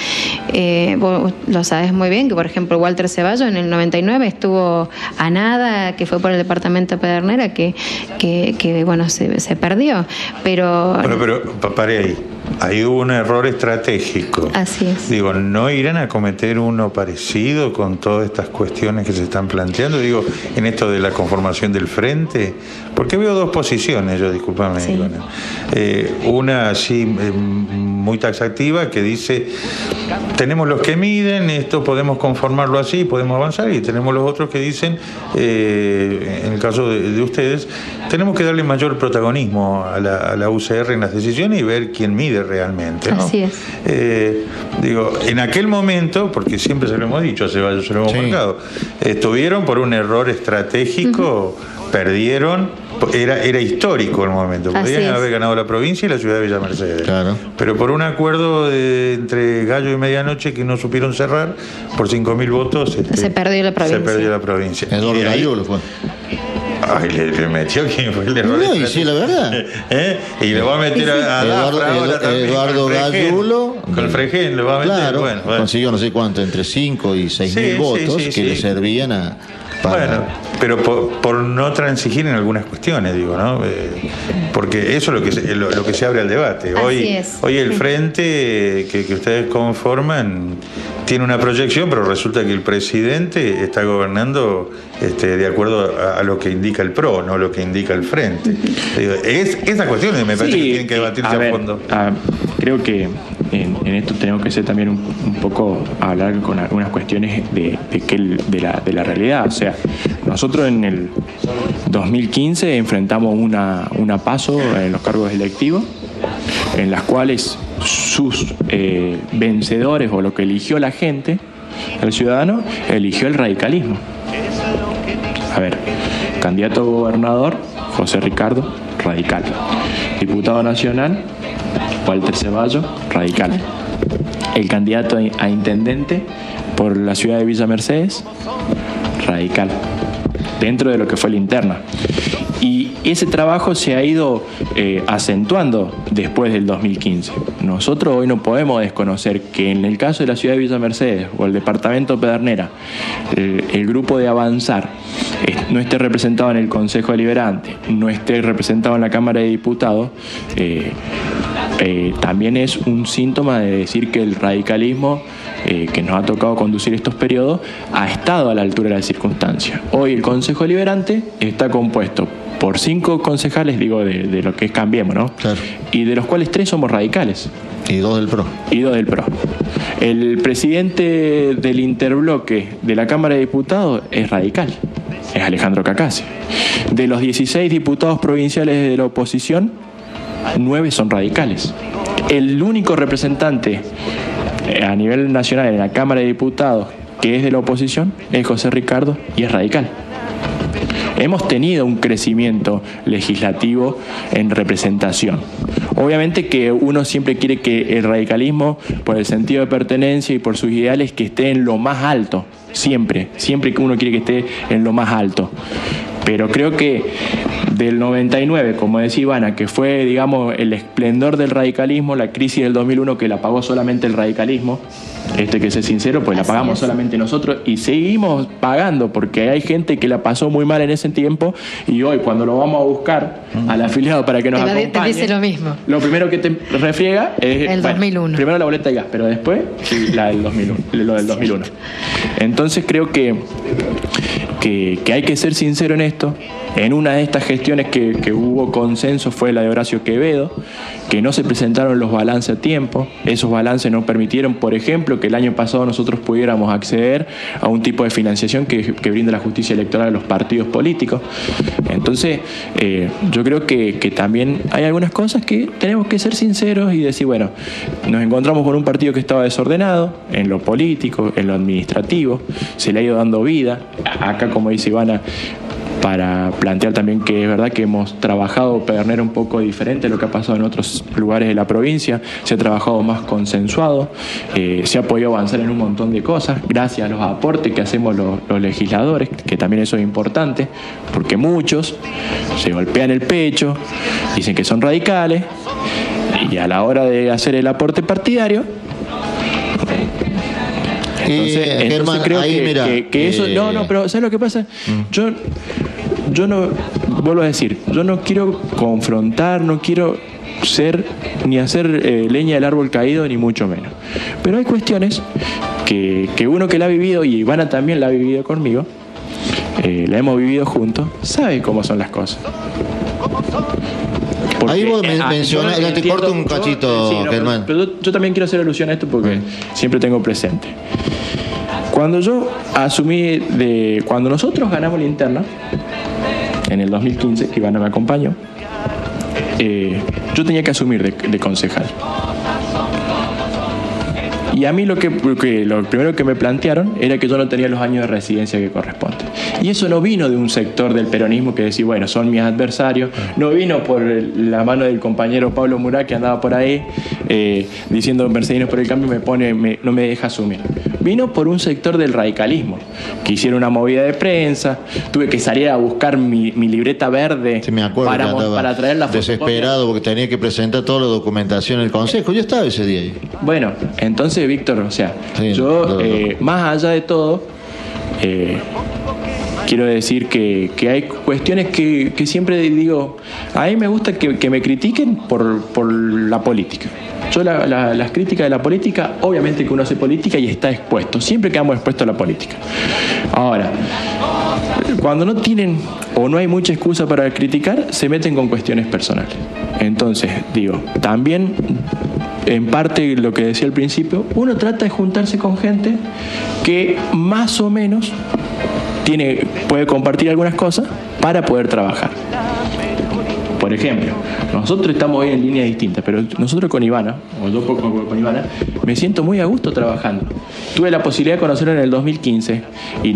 Vos lo sabes muy bien, que por ejemplo Walter Ceballos en el 99 estuvo a nada, que fue por el departamento de Pedernera, que bueno, se perdió. Pero paré ahí. Ahí hubo un error estratégico. Así es. Digo, ¿no irán a cometer uno parecido con todas estas cuestiones que se están planteando? Digo, en esto de la conformación del frente. Porque veo dos posiciones, discúlpame, sí. Ivana. Una así muy taxativa que dice, tenemos los que miden, esto podemos conformarlo así, podemos avanzar, y tenemos los otros que dicen, en el caso de ustedes, tenemos que darle mayor protagonismo a la UCR en las decisiones y ver quién mide realmente, ¿no? Así es. Digo, en aquel momento, porque siempre se lo hemos dicho, a Ceballos se lo hemos marcado, estuvieron por un error estratégico, perdieron. Era histórico el momento. Podían haber ganado la provincia y la ciudad de Villa Mercedes. Claro. Pero por un acuerdo entre Gallo y Medianoche que no supieron cerrar, por 5.000 votos se perdió la provincia. Eduardo Gallo lo fue. Ay, le metió quién fue el error. No, y sí, la verdad. Y le va a meter a Eduardo Gallulo. Con el Frején le va a meter. Claro, bueno. Consiguió no sé cuánto, entre 5 y 6.000 votos que le servían a... Bueno, pero por no transigir en algunas cuestiones, digo, ¿no? Porque eso es lo que se abre al debate. Hoy el frente que ustedes conforman tiene una proyección, pero resulta que el presidente está gobernando de acuerdo a lo que indica el PRO, no lo que indica el frente. Digo, esas cuestiones me parece que tienen que debatirse a fondo. Creo que en esto tenemos que ser también un poco hablar con algunas cuestiones de la realidad. O sea, nosotros en el 2015 enfrentamos una PASO en los cargos electivos, en las cuales sus vencedores, o lo que eligió la gente, el ciudadano, eligió el radicalismo. A ver, candidato a gobernador, José Ricardo, radical. Diputado nacional, Walter Ceballos, radical. El candidato a intendente por la ciudad de Villa Mercedes, radical, dentro de lo que fue la interna. Y ese trabajo se ha ido acentuando después del 2015. Nosotros hoy no podemos desconocer que en el caso de la ciudad de Villa Mercedes o el departamento Pedernera, el grupo de Avanzar no esté representado en el Consejo Deliberante, no esté representado en la Cámara de Diputados, también es un síntoma de decir que el radicalismo que nos ha tocado conducir estos periodos ha estado a la altura de las circunstancias. Hoy el Consejo Deliberante está compuesto por 5 concejales, digo, de lo que es Cambiemos, ¿no? Claro. Y de los cuales 3 somos radicales. Y 2 del PRO. El presidente del interbloque de la Cámara de Diputados es radical, es Alejandro Cacase. De los 16 diputados provinciales de la oposición, 9 son radicales. El único representante a nivel nacional en la Cámara de Diputados que es de la oposición es José Ricardo y es radical. Hemos tenido un crecimiento legislativo en representación. Obviamente que uno siempre quiere que el radicalismo, por el sentido de pertenencia y por sus ideales, que esté en lo más alto. Siempre que uno quiere que esté en lo más alto. Pero creo que del 99, como decía Ivana, que fue, digamos, el esplendor del radicalismo, la crisis del 2001 que la pagó solamente el radicalismo, que ser sincero, pues la pagamos solamente nosotros y seguimos pagando porque hay gente que la pasó muy mal en ese tiempo y hoy cuando lo vamos a buscar al afiliado para que nos acompañe, te dice lo mismo. Lo primero que te refriega es el 2001. Primero la boleta de gas, pero después la del 2001, lo del 2001. Entonces creo que hay que ser sincero en esto. En una de estas gestiones que hubo consenso fue la de Horacio Quevedo, que no se presentaron los balances a tiempo. Esos balances no permitieron, por ejemplo, que el año pasado nosotros pudiéramos acceder a un tipo de financiación que brinda la justicia electoral a los partidos políticos. Entonces, yo creo que también hay algunas cosas que tenemos que ser sinceros y decir, bueno, nos encontramos con un partido que estaba desordenado en lo político, en lo administrativo, se le ha ido dando vida. Acá, como dice Ivana, para plantear también que es verdad que hemos trabajado Pedernera un poco diferente a lo que ha pasado en otros lugares de la provincia, se ha trabajado más consensuado, se ha podido avanzar en un montón de cosas gracias a los aportes que hacemos los legisladores, que también eso es importante, porque muchos se golpean el pecho, dicen que son radicales, y a la hora de hacer el aporte partidario, entonces creo ahí, que eso... No, pero ¿sabes lo que pasa? Yo no, vuelvo a decir, yo no quiero confrontar, no quiero ser ni hacer leña del árbol caído, ni mucho menos. Pero hay cuestiones que uno que la ha vivido, y Ivana también la ha vivido conmigo, la hemos vivido juntos, sabe cómo son las cosas. Porque, ahí vos mencionas, te corto un cachito, sí, Germán. Pero yo también quiero hacer alusión a esto porque siempre tengo presente. Cuando yo asumí cuando nosotros ganamos la interna, en el 2015, que Ivana me acompañó, yo tenía que asumir de concejal. Y a mí lo primero que me plantearon era que yo no tenía los años de residencia que corresponden. Y eso no vino de un sector del peronismo que decía, bueno, son mis adversarios, no vino por la mano del compañero Pablo Murat, que andaba por ahí diciendo Mercedinos por el Cambio no me deja asumir. Vino por un sector del radicalismo, que hicieron una movida de prensa, tuve que salir a buscar mi libreta verde, sí, me acuerdo, para traer la fotocopia. Desesperado porque tenía que presentar toda la documentación en el consejo. Yo estaba ese día ahí. Bueno, entonces, Víctor, o sea, sí, más allá de todo, quiero decir que hay cuestiones que siempre digo, a mí me gusta que me critiquen por la política. Yo las críticas de la política, obviamente que uno hace política y está expuesto, siempre quedamos expuestos a la política. Ahora, cuando no tienen o no hay mucha excusa para criticar, se meten con cuestiones personales. Entonces, digo, también en parte lo que decía al principio, uno trata de juntarse con gente que más o menos puede compartir algunas cosas para poder trabajar. Por ejemplo, nosotros estamos hoy en líneas distintas, pero nosotros con Ivana, o yo con Ivana, me siento muy a gusto trabajando. Tuve la posibilidad de conocerla en el 2015 y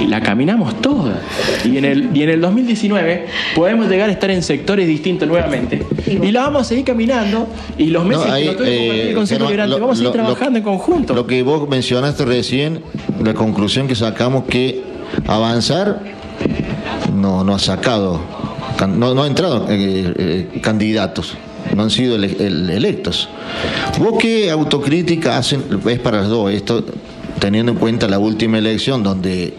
la caminamos toda. Y en el 2019 podemos llegar a estar en sectores distintos nuevamente. Y la vamos a seguir caminando, y los meses que nos toque compartir el Consejo Liberante, vamos a seguir trabajando en conjunto. Lo que vos mencionaste recién, la conclusión que sacamos, que avanzar no ha sacado, no ha entrado candidatos, no han sido electos. ¿Vos qué autocrítica ves para las dos? Esto teniendo en cuenta la última elección, donde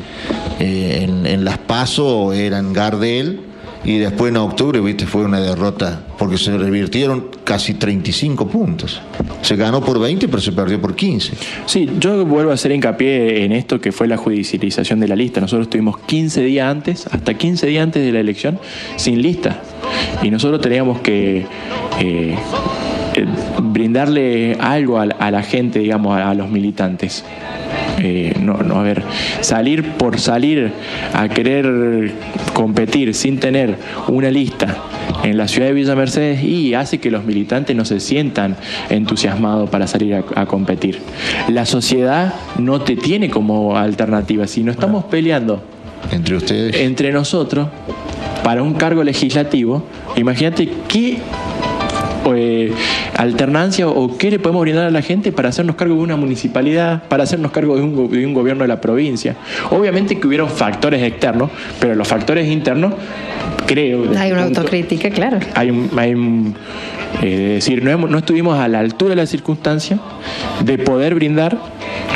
en las PASO eran Gardel, y después en octubre, fue una derrota, porque se revirtieron casi 35 puntos. Se ganó por 20, pero se perdió por 15. Sí, yo vuelvo a hacer hincapié en esto que fue la judicialización de la lista. Nosotros estuvimos 15 días antes, hasta 15 días antes de la elección, sin lista. Y nosotros teníamos que brindarle algo a la gente, digamos, a los militantes. A ver, salir por salir a querer competir sin tener una lista en la ciudad de Villa Mercedes, y hace que los militantes no se sientan entusiasmados para salir a competir. La sociedad no te tiene como alternativa. Si no estamos peleando entre ustedes, entre nosotros, para un cargo legislativo, imagínate qué alternancia o qué le podemos brindar a la gente para hacernos cargo de una municipalidad, para hacernos cargo de un gobierno de la provincia. Obviamente que hubieron factores externos, pero los factores internos, creo... Hay una autocrítica, claro. Decir, no estuvimos a la altura de la circunstancia de poder brindar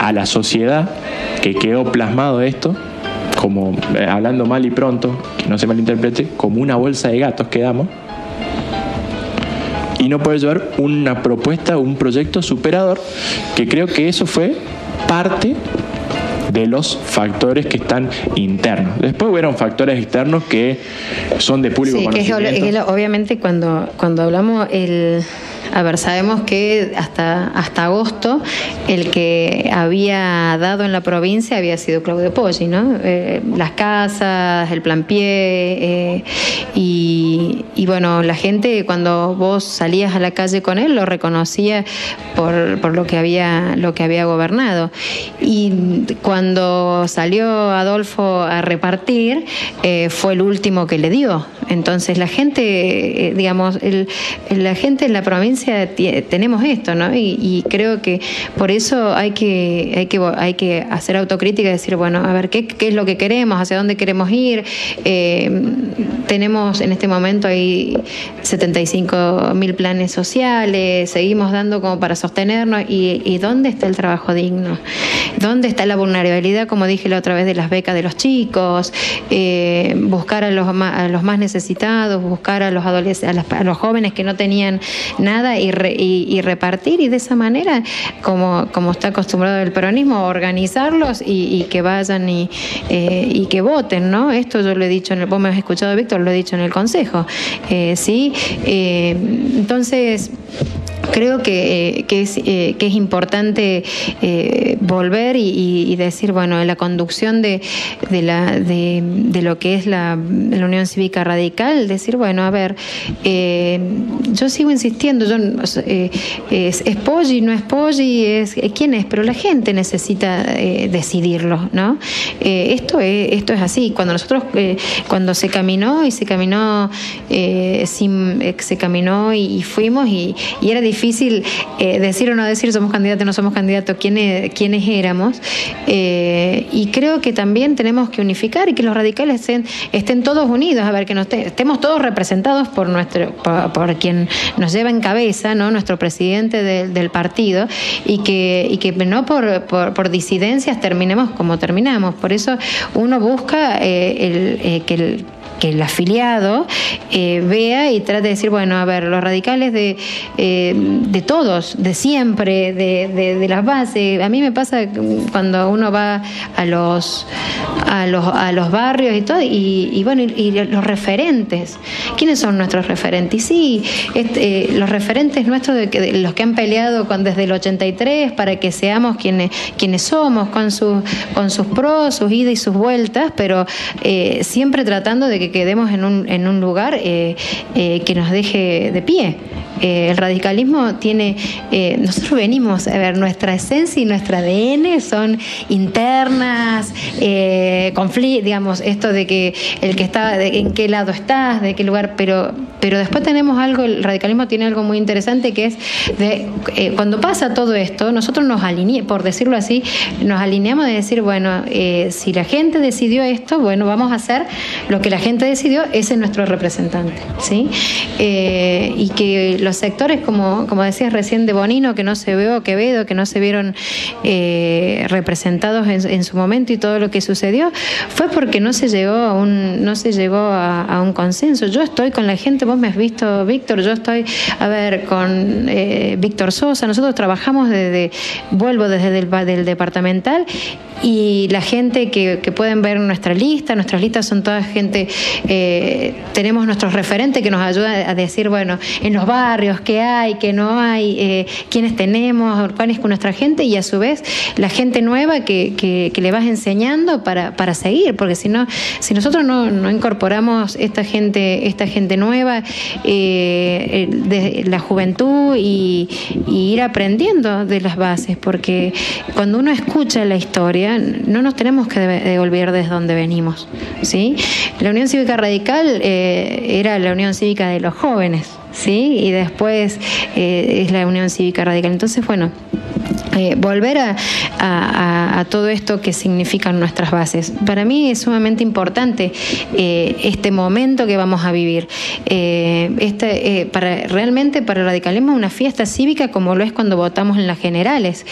a la sociedad, que quedó plasmado esto, como, hablando mal y pronto, que no se malinterprete, como una bolsa de gatos quedamos, y no poder llevar una propuesta, un proyecto superador, que creo que eso fue parte de los factores que están internos. Después hubieron factores externos que son de público conocimiento. Que obviamente cuando hablamos A ver, sabemos que hasta agosto el que había dado en la provincia había sido Claudio Poggi, ¿no? Las casas, el plan pie, y bueno, la gente cuando vos salías a la calle con él lo reconocía por lo que había gobernado. Y cuando salió Adolfo a repartir, fue el último que le dio. Entonces la gente, la gente en la provincia tenemos esto, ¿no? Y creo que por eso hay que hacer autocrítica y decir, bueno, a ver, ¿qué es lo que queremos? ¿Hacia dónde queremos ir? Tenemos en este momento hay 75.000 planes sociales, seguimos dando como para sostenernos, y ¿dónde está el trabajo digno? ¿Dónde está la vulnerabilidad, como dije la otra vez, de las becas de los chicos? Buscar a los más necesitados, buscar a los adolescentes, a los jóvenes que no tenían nada y repartir, y de esa manera, como está acostumbrado el peronismo, organizarlos y que vayan y que voten, ¿no? Esto yo lo he dicho, vos me has escuchado, Víctor, lo he dicho en el Consejo, ¿sí? Entonces creo que es importante volver y decir, bueno, en la conducción de lo que es la Unión Cívica Radical, decir, bueno, a ver, yo sigo insistiendo, es Poggi, no es Poggi, quién es, pero la gente necesita decidirlo, ¿no? Esto es así. Cuando se caminó y fuimos y era difícil decir o no decir, somos candidatos, no somos candidatos, quiénes éramos, y creo que también tenemos que unificar y que los radicales estén todos unidos, a ver, que estemos todos representados por quien nos lleva en cabeza, ¿no? Nuestro presidente del partido, y que no por disidencias terminemos como terminamos. Por eso uno busca que el afiliado vea y trate de decir, bueno, a ver, los radicales de todos, de siempre, de las bases. A mí me pasa cuando uno va a los barrios y todo, y bueno, y los referentes. ¿Quiénes son nuestros referentes? Y sí, los referentes nuestros, de los que han peleado desde el 83 para que seamos quienes somos, con sus pros, sus idas y sus vueltas, pero siempre tratando de que quedemos en un lugar que nos deje de pie. El radicalismo tiene, nosotros venimos, a ver, nuestra esencia y nuestro ADN son internas, digamos, esto de que el que está, en qué lado estás, de qué lugar, pero después tenemos algo, el radicalismo tiene algo muy interesante, que es cuando pasa todo esto, nosotros por decirlo así, nos alineamos de decir, bueno, si la gente decidió esto, bueno, vamos a hacer lo que la gente decidió, ese es nuestro representante, ¿sí? Y que los sectores, como decías recién, de Bonino, que no se vio, Quevedo, que no se vieron representados en su momento, y todo lo que sucedió fue porque no se llegó a un consenso. Yo estoy con la gente, vos me has visto, Víctor, yo estoy, a ver, con Víctor Sosa, nosotros trabajamos vuelvo desde el departamental, y la gente que pueden ver nuestras listas son toda gente, tenemos nuestros referentes que nos ayudan a decir, bueno, en los barrios qué hay, qué no hay, quiénes tenemos, cuál es con nuestra gente, y a su vez la gente nueva que le vas enseñando para seguir, porque si nosotros no incorporamos esta gente nueva, de la juventud, y ir aprendiendo de las bases, porque cuando uno escucha la historia no nos tenemos que olvidar desde dónde venimos, ¿sí? La Unión Cívica Radical era la Unión Cívica de los jóvenes, ¿sí? Y después es la Unión Cívica Radical. Entonces, bueno, volver a todo esto que significan nuestras bases. Para mí es sumamente importante este momento que vamos a vivir. Realmente para el radicalismo es una fiesta cívica, como lo es cuando votamos en las generales.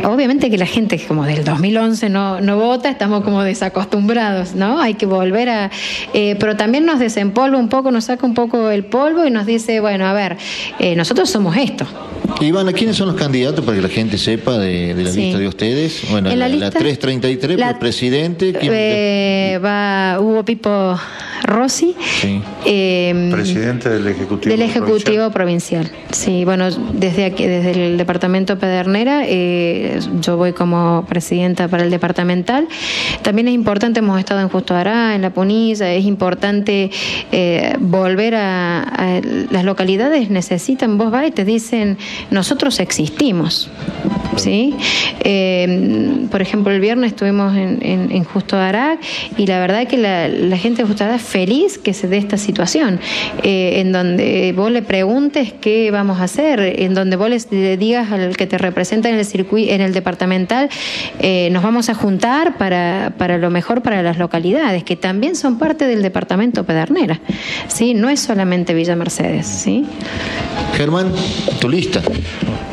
Obviamente que la gente como del 2011 no vota, estamos como desacostumbrados, ¿no? Hay que volver pero también nos desempolva un poco, nos saca un poco el polvo y nos dice, bueno, a ver, nosotros somos esto. Ivana, ¿quiénes son los candidatos para que la gente sepa de la lista de ustedes? Bueno, en la lista, 333 por presidente. Va Hugo Pipo Rossi, presidente del Ejecutivo Provincial. Sí, bueno, desde el departamento Pedernera, yo voy como presidenta para el departamental. También es importante, hemos estado en Justo Ará, en La Punilla, es importante volver a las localidades necesitan, vos vas y te dicen, nosotros existimos. ¿Sí? Por ejemplo, el viernes estuvimos en Justo Ará y la verdad que la gente de Justo Ará es feliz que se dé esta situación, en donde vos le preguntes qué vamos a hacer, en donde vos le digas al que te representa en el circuito, en el departamental, nos vamos a juntar para lo mejor para las localidades, que también son parte del departamento Pedernera, ¿sí? No es solamente Villa Mercedes, ¿sí? Germán, tu lista.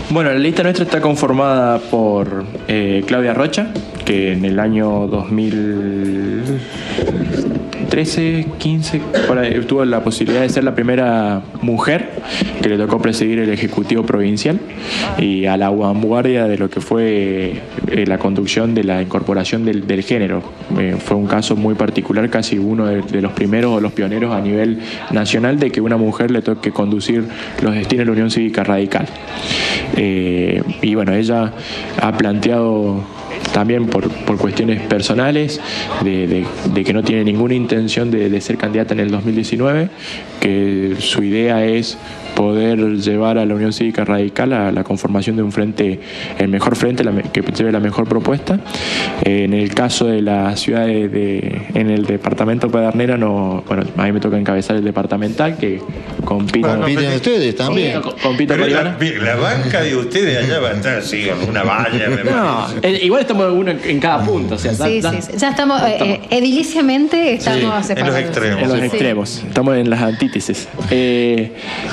Bueno, la lista nuestra está conformada por Claudia Rocha, que en el año 2013, 15, tuvo la posibilidad de ser la primera mujer que le tocó presidir el Ejecutivo Provincial y a la vanguardia de lo que fue la conducción de la incorporación del género. Fue un caso muy particular, casi uno de los primeros o los pioneros a nivel nacional de que una mujer le toque conducir los destinos de la Unión Cívica Radical. Y bueno, ella ha planteado también por cuestiones personales de que no tiene ninguna intención de ser candidata en el 2019, que su idea es poder llevar a la Unión Cívica Radical a la conformación de un frente, el mejor frente, que lleve la mejor propuesta. En el caso de la ciudad en el departamento Pedernera, no, bueno, a mí me toca encabezar el departamental, que compiten ustedes también. Compiten con la banca de ustedes allá va a estar así, con una valla. Igual estamos uno en cada punto. O sea, ya estamos ediliciamente estamos separados. En los extremos. Estamos en las antítesis.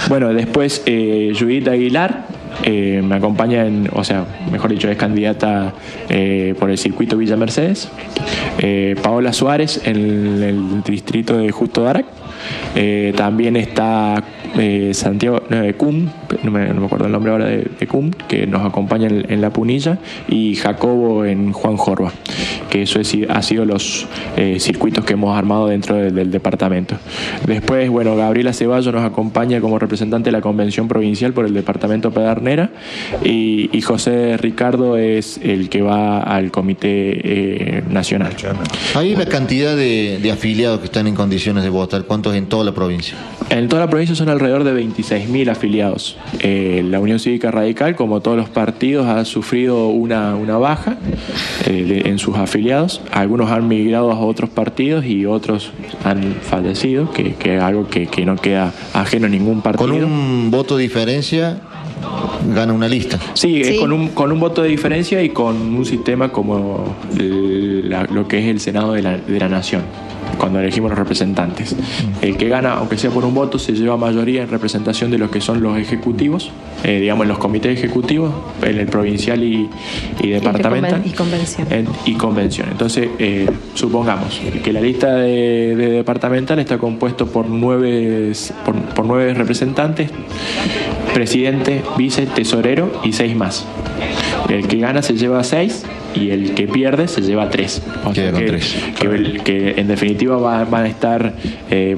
Bueno, después Judith Aguilar me acompaña mejor dicho, es candidata por el circuito Villa Mercedes. Paola Suárez en el distrito de Justo Ará. También está Santiago Cum, no me acuerdo el nombre ahora de Cum, que nos acompaña en La Punilla, y Jacobo en Juan Jorba, que eso ha sido los circuitos que hemos armado dentro del departamento. Después, bueno, Gabriela Ceballos nos acompaña como representante de la Convención Provincial por el departamento Pedernera, y José Ricardo es el que va al Comité Nacional. Hay una cantidad de afiliados que están en condiciones de votar. ¿Cuántos en toda la provincia? En toda la provincia son alrededor de 26.000 afiliados. La Unión Cívica Radical, como todos los partidos, ha sufrido una baja en sus afiliados. Algunos han migrado a otros partidos y otros han fallecido, que es algo que no queda ajeno a ningún partido. Con un voto de diferencia gana una lista. Sí, sí. Con un voto de diferencia y con un sistema como lo que es el Senado de la Nación, cuando elegimos los representantes. El que gana, aunque sea por un voto, se lleva mayoría en representación de lo que son los ejecutivos, digamos en los comités ejecutivos, en el provincial y departamental. Y convención. Entonces, supongamos que la lista de departamental está compuesto por 9 representantes, presidente, vice, tesorero y 6 más. El que gana se lleva 6 y el que pierde se lleva 3. Queda con 3. Que en definitiva van a estar,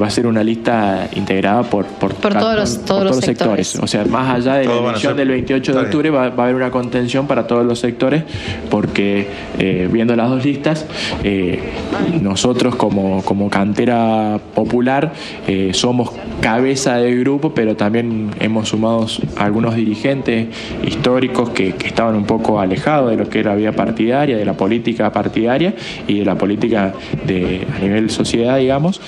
va a ser una lista integrada por todos los sectores. O sea, más allá de la elección del 28 de octubre va a haber una contención para todos los sectores, porque viendo las dos listas, nosotros como cantera popular somos cabeza de grupo, pero también hemos sumado a algunos dirigentes históricos que estaban un poco alejados de lo que era vía partidaria, de la política partidaria y de la política a nivel sociedad, digamos,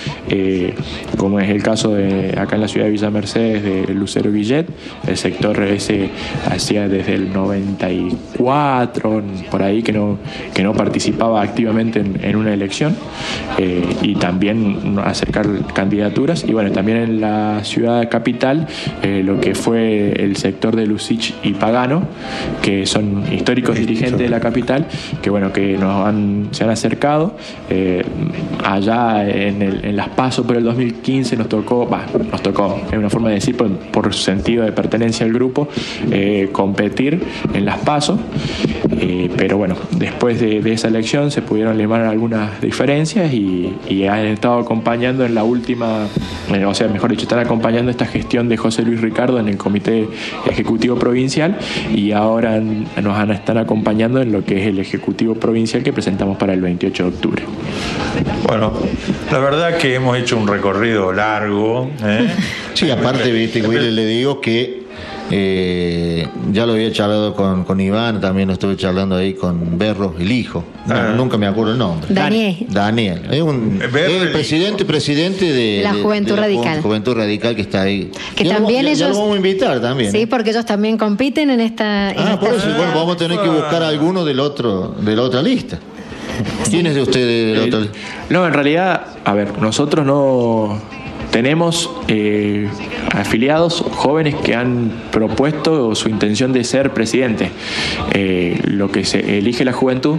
como es el caso de acá en la ciudad de Villa Mercedes de Lucero Guillet. El sector ese hacía desde el 94 por ahí que no participaba activamente en una elección, y también acercar candidaturas. Y bueno, también en la ciudad capital, lo que fue el sector de Lucich y Pagano, que son históricos dirigentes de la capital provincial, que bueno, que se han acercado. Allá en las PASO por el 2015 nos tocó, es una forma de decir por sentido de pertenencia al grupo, competir en las PASO, pero bueno, después de esa elección se pudieron limar algunas diferencias y han estado acompañando en la última, o sea, mejor dicho, están acompañando esta gestión de José Luis Ricardo en el Comité Ejecutivo Provincial, y ahora están acompañando en lo que es el Ejecutivo Provincial que presentamos para el 28 de octubre. Bueno, la verdad que hemos hecho un recorrido largo. Sí, aparte, viste, Willy, le digo que ya lo había charlado con Iván, también lo estuve charlando ahí con Berros, el hijo. Nunca me acuerdo el nombre. Daniel. Es presidente de la Juventud Radical. Juventud Radical que está ahí. Que también ellos. Ya lo vamos a invitar también. Sí, porque ellos también compiten en esta. Por eso, bueno, vamos a tener que buscar a alguno de la otra lista. ¿Quién es de ustedes de la otra lista? No, en realidad, a ver, nosotros no tenemos afiliados jóvenes que han propuesto su intención de ser presidente. Lo que se elige la juventud,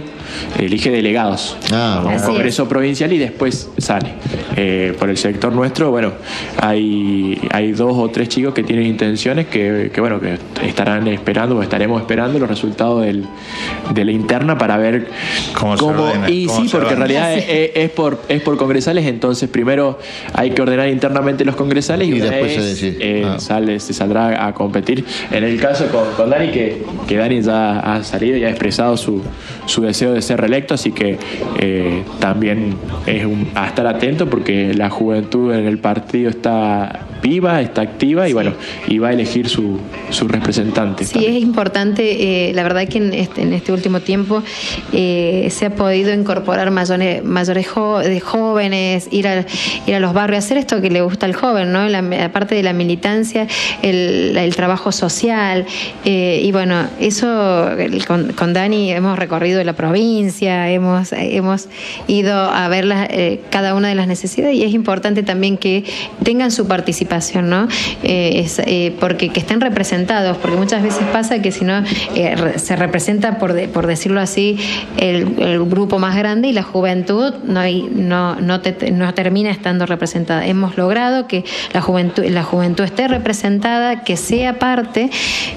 elige delegados a un congreso provincial y después sale. Por el sector nuestro, bueno, hay 2 o 3 chicos que tienen intenciones que estarán esperando o estaremos esperando los resultados de la interna para ver cómo porque en realidad es por congresales. Entonces primero hay que ordenar internamente los congresales y después se saldrá a competir. En el caso con Dani, que Dani ya ha salido y ha expresado su deseo de ser reelecto, así que también es a estar atento, porque la juventud en el partido está viva, está activa y bueno, y va a elegir su representante. Sí, también es importante, la verdad que en este último tiempo se ha podido incorporar mayores de jóvenes, ir a los barrios, hacer esto que le gusta al joven, ¿no? Aparte de la militancia, el trabajo social, y bueno, eso con Dani hemos recorrido la provincia, hemos ido a ver cada una de las necesidades, y es importante también que tengan su participación, ¿no? Porque que estén representados, porque muchas veces pasa que si no se representa, por decirlo así, el grupo más grande, y la juventud no termina estando representada. Hemos logrado que la juventud esté representada, que sea parte,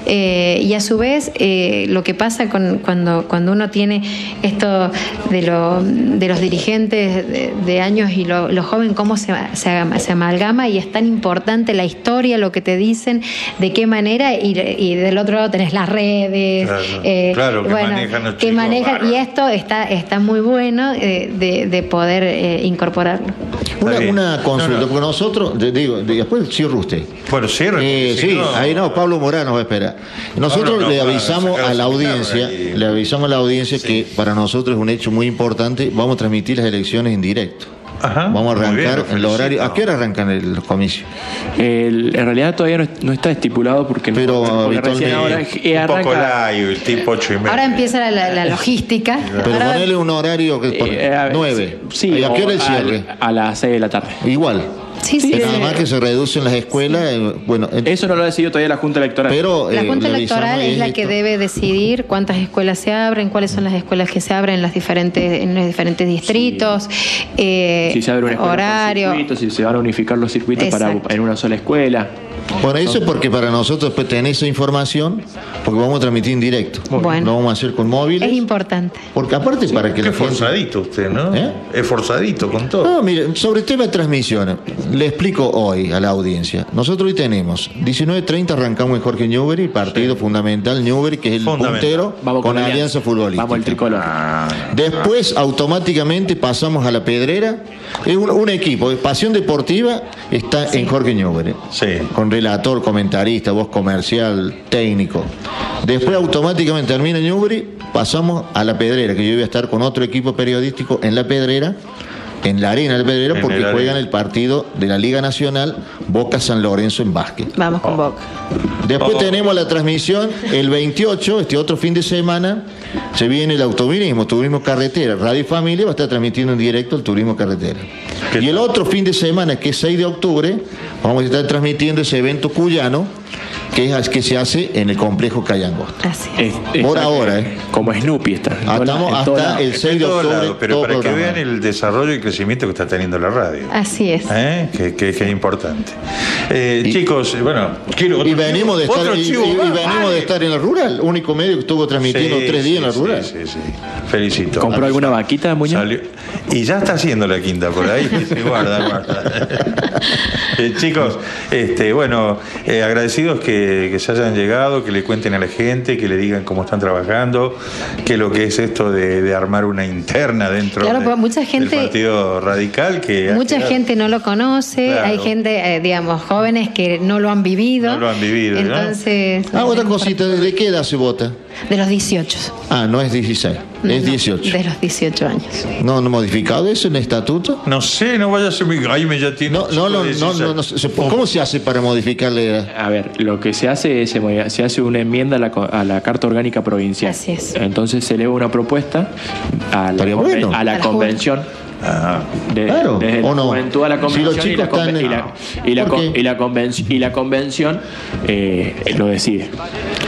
y a su vez lo que pasa cuando uno tiene esto de los dirigentes de años y lo joven, cómo se amalgama, y es tan importante la historia, lo que te dicen, de qué manera, y del otro lado tenés las redes, claro, que manejan, y esto está muy bueno de poder incorporarlo. Una consulta, porque nosotros, después cierre usted. Bueno, cierre. Sí, ahí no, Pablo Morán nos va a esperar. Nosotros le avisamos a la audiencia, que para nosotros es un hecho muy importante. Vamos a transmitir las elecciones en directo. Ajá, vamos a arrancar en el horario. ¿A qué hora arrancan los comicios? En realidad todavía no está estipulado, porque recién ahora un poco el tipo 8:30. Ahora empieza la logística. Pero ponerle un horario que 9. Sí, ¿a qué hora el cierre? A las 6 de la tarde. Igual. Sí. Nada más que se reducen las escuelas. Eso no lo ha decidido todavía la Junta Electoral. Pero la Junta Electoral es la que debe decidir cuántas escuelas se abren, cuáles son las escuelas que se abren en los diferentes distritos, si se abre una escuela horario, circuito, si se van a unificar los circuitos en una sola escuela. Bueno, eso es porque para nosotros pues, tener esa información, porque vamos a transmitir en directo. Bueno, lo vamos a hacer con móviles. Es importante. Porque aparte para que la gente... Es forzadito usted, ¿no? Es forzadito con todo. No, mire, sobre el tema de transmisión, le explico hoy a la audiencia. Nosotros hoy tenemos 19:30 arrancamos en Jorge Newbery, partido fundamental Newbery, que es el puntero, con Alianza Futbolística. Vamos al tricolor. Después automáticamente pasamos a La Pedrera. Es un equipo, Pasión Deportiva está en Jorge Newbery. Sí. Con relator, comentarista, voz comercial, técnico. Después automáticamente termina Newbery, pasamos a La Pedrera, que yo voy a estar con otro equipo periodístico en La Pedrera, en la arena de La Pedrera, porque juegan el partido de la Liga Nacional Boca-San Lorenzo en básquet. Vamos con Boca. Después tenemos la transmisión el 28, otro fin de semana, se viene el automovilismo, turismo carretera. Radio Familia va a estar transmitiendo en directo el turismo carretera. Y el otro fin de semana, que es 6 de octubre, vamos a estar transmitiendo ese evento cuyano, que se hace en el complejo Cayangosta. Así es. Por ahora, Como Snoopy está. Estamos hasta el 6 de octubre. Pero para que vean el desarrollo y crecimiento que está teniendo la radio. Así es. Que es importante. Chicos, bueno, y venimos de estar en la rural, único medio que estuvo transmitiendo 3 días en la rural. Sí. Felicito. ¿Compró alguna vaquita, Muñoz? Y ya está haciendo la quinta por ahí. guarda. Chicos, bueno, agradecidos que se hayan llegado, que le cuenten a la gente, que le digan cómo están trabajando, que lo que es esto de armar una interna dentro mucha gente, del Partido Radical. Mucha gente no lo conoce, claro. Hay gente, digamos, jóvenes que no lo han vivido. Entonces. Otra cosita, ¿de qué edad se vota? De los 18. No es 16, es 18. De los 18 años. ¿No modificado eso en el estatuto? No sé, no vaya a ser mi... Ahí me ya tiene... No. ¿Cómo se hace para modificarle? A ver, lo que se hace es se hace una enmienda a la Carta Orgánica Provincial. Así es. Entonces se eleva una propuesta a la convención. Claro, desde la juventud a la convención, si los chicos y la convención lo decide.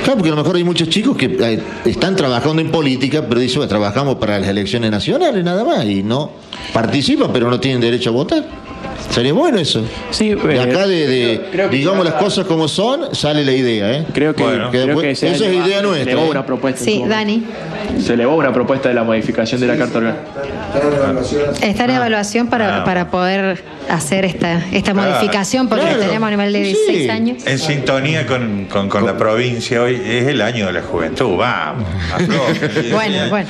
Claro, porque a lo mejor hay muchos chicos que están trabajando en política, pero dicen, trabajamos para las elecciones nacionales nada más, y no participan, pero no tienen derecho a votar. Sería bueno eso. Sí, de acá digamos las cosas como son, sale la idea, Creo que esa es idea nuestra. Se elevó una propuesta. Sí, Dani. Se elevó una propuesta de la modificación de la Carta Orgánica. Está en evaluación para poder hacer esta modificación, porque tenemos a nivel de 16 años. En sintonía con la provincia hoy, es el año de la juventud, vamos. Bueno.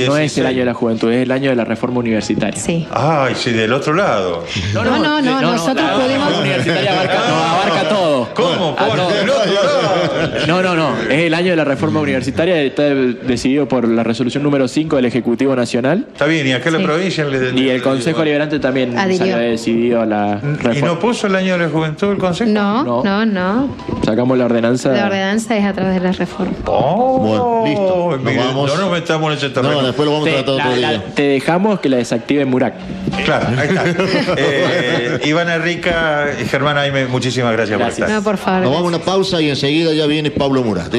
No es el año de la juventud, es el año de la reforma universitaria. Sí. Ay, sí, del otro lado. No, nosotros pudimos... La universitaria abarca todo. ¿Cómo? Del otro lado. No, es el año de la reforma universitaria, está decidido por la resolución número 5 del Ejecutivo Nacional. Está bien, y acá en la provincia... Y el Consejo Liberante también se había decidido la reforma. ¿Y no puso el año de la juventud el Consejo? No. Sacamos la ordenanza. La ordenanza es a través de la reforma. Bueno, listo. No nos metamos en ese terreno. No, después lo vamos a tratar otro día. Te dejamos que la desactive Murak. Claro, ahí está. Ivana Rica, Germán Aime, muchísimas gracias por estar. No, por favor. Nos vamos a una pausa y enseguida ya viene Pablo Murat.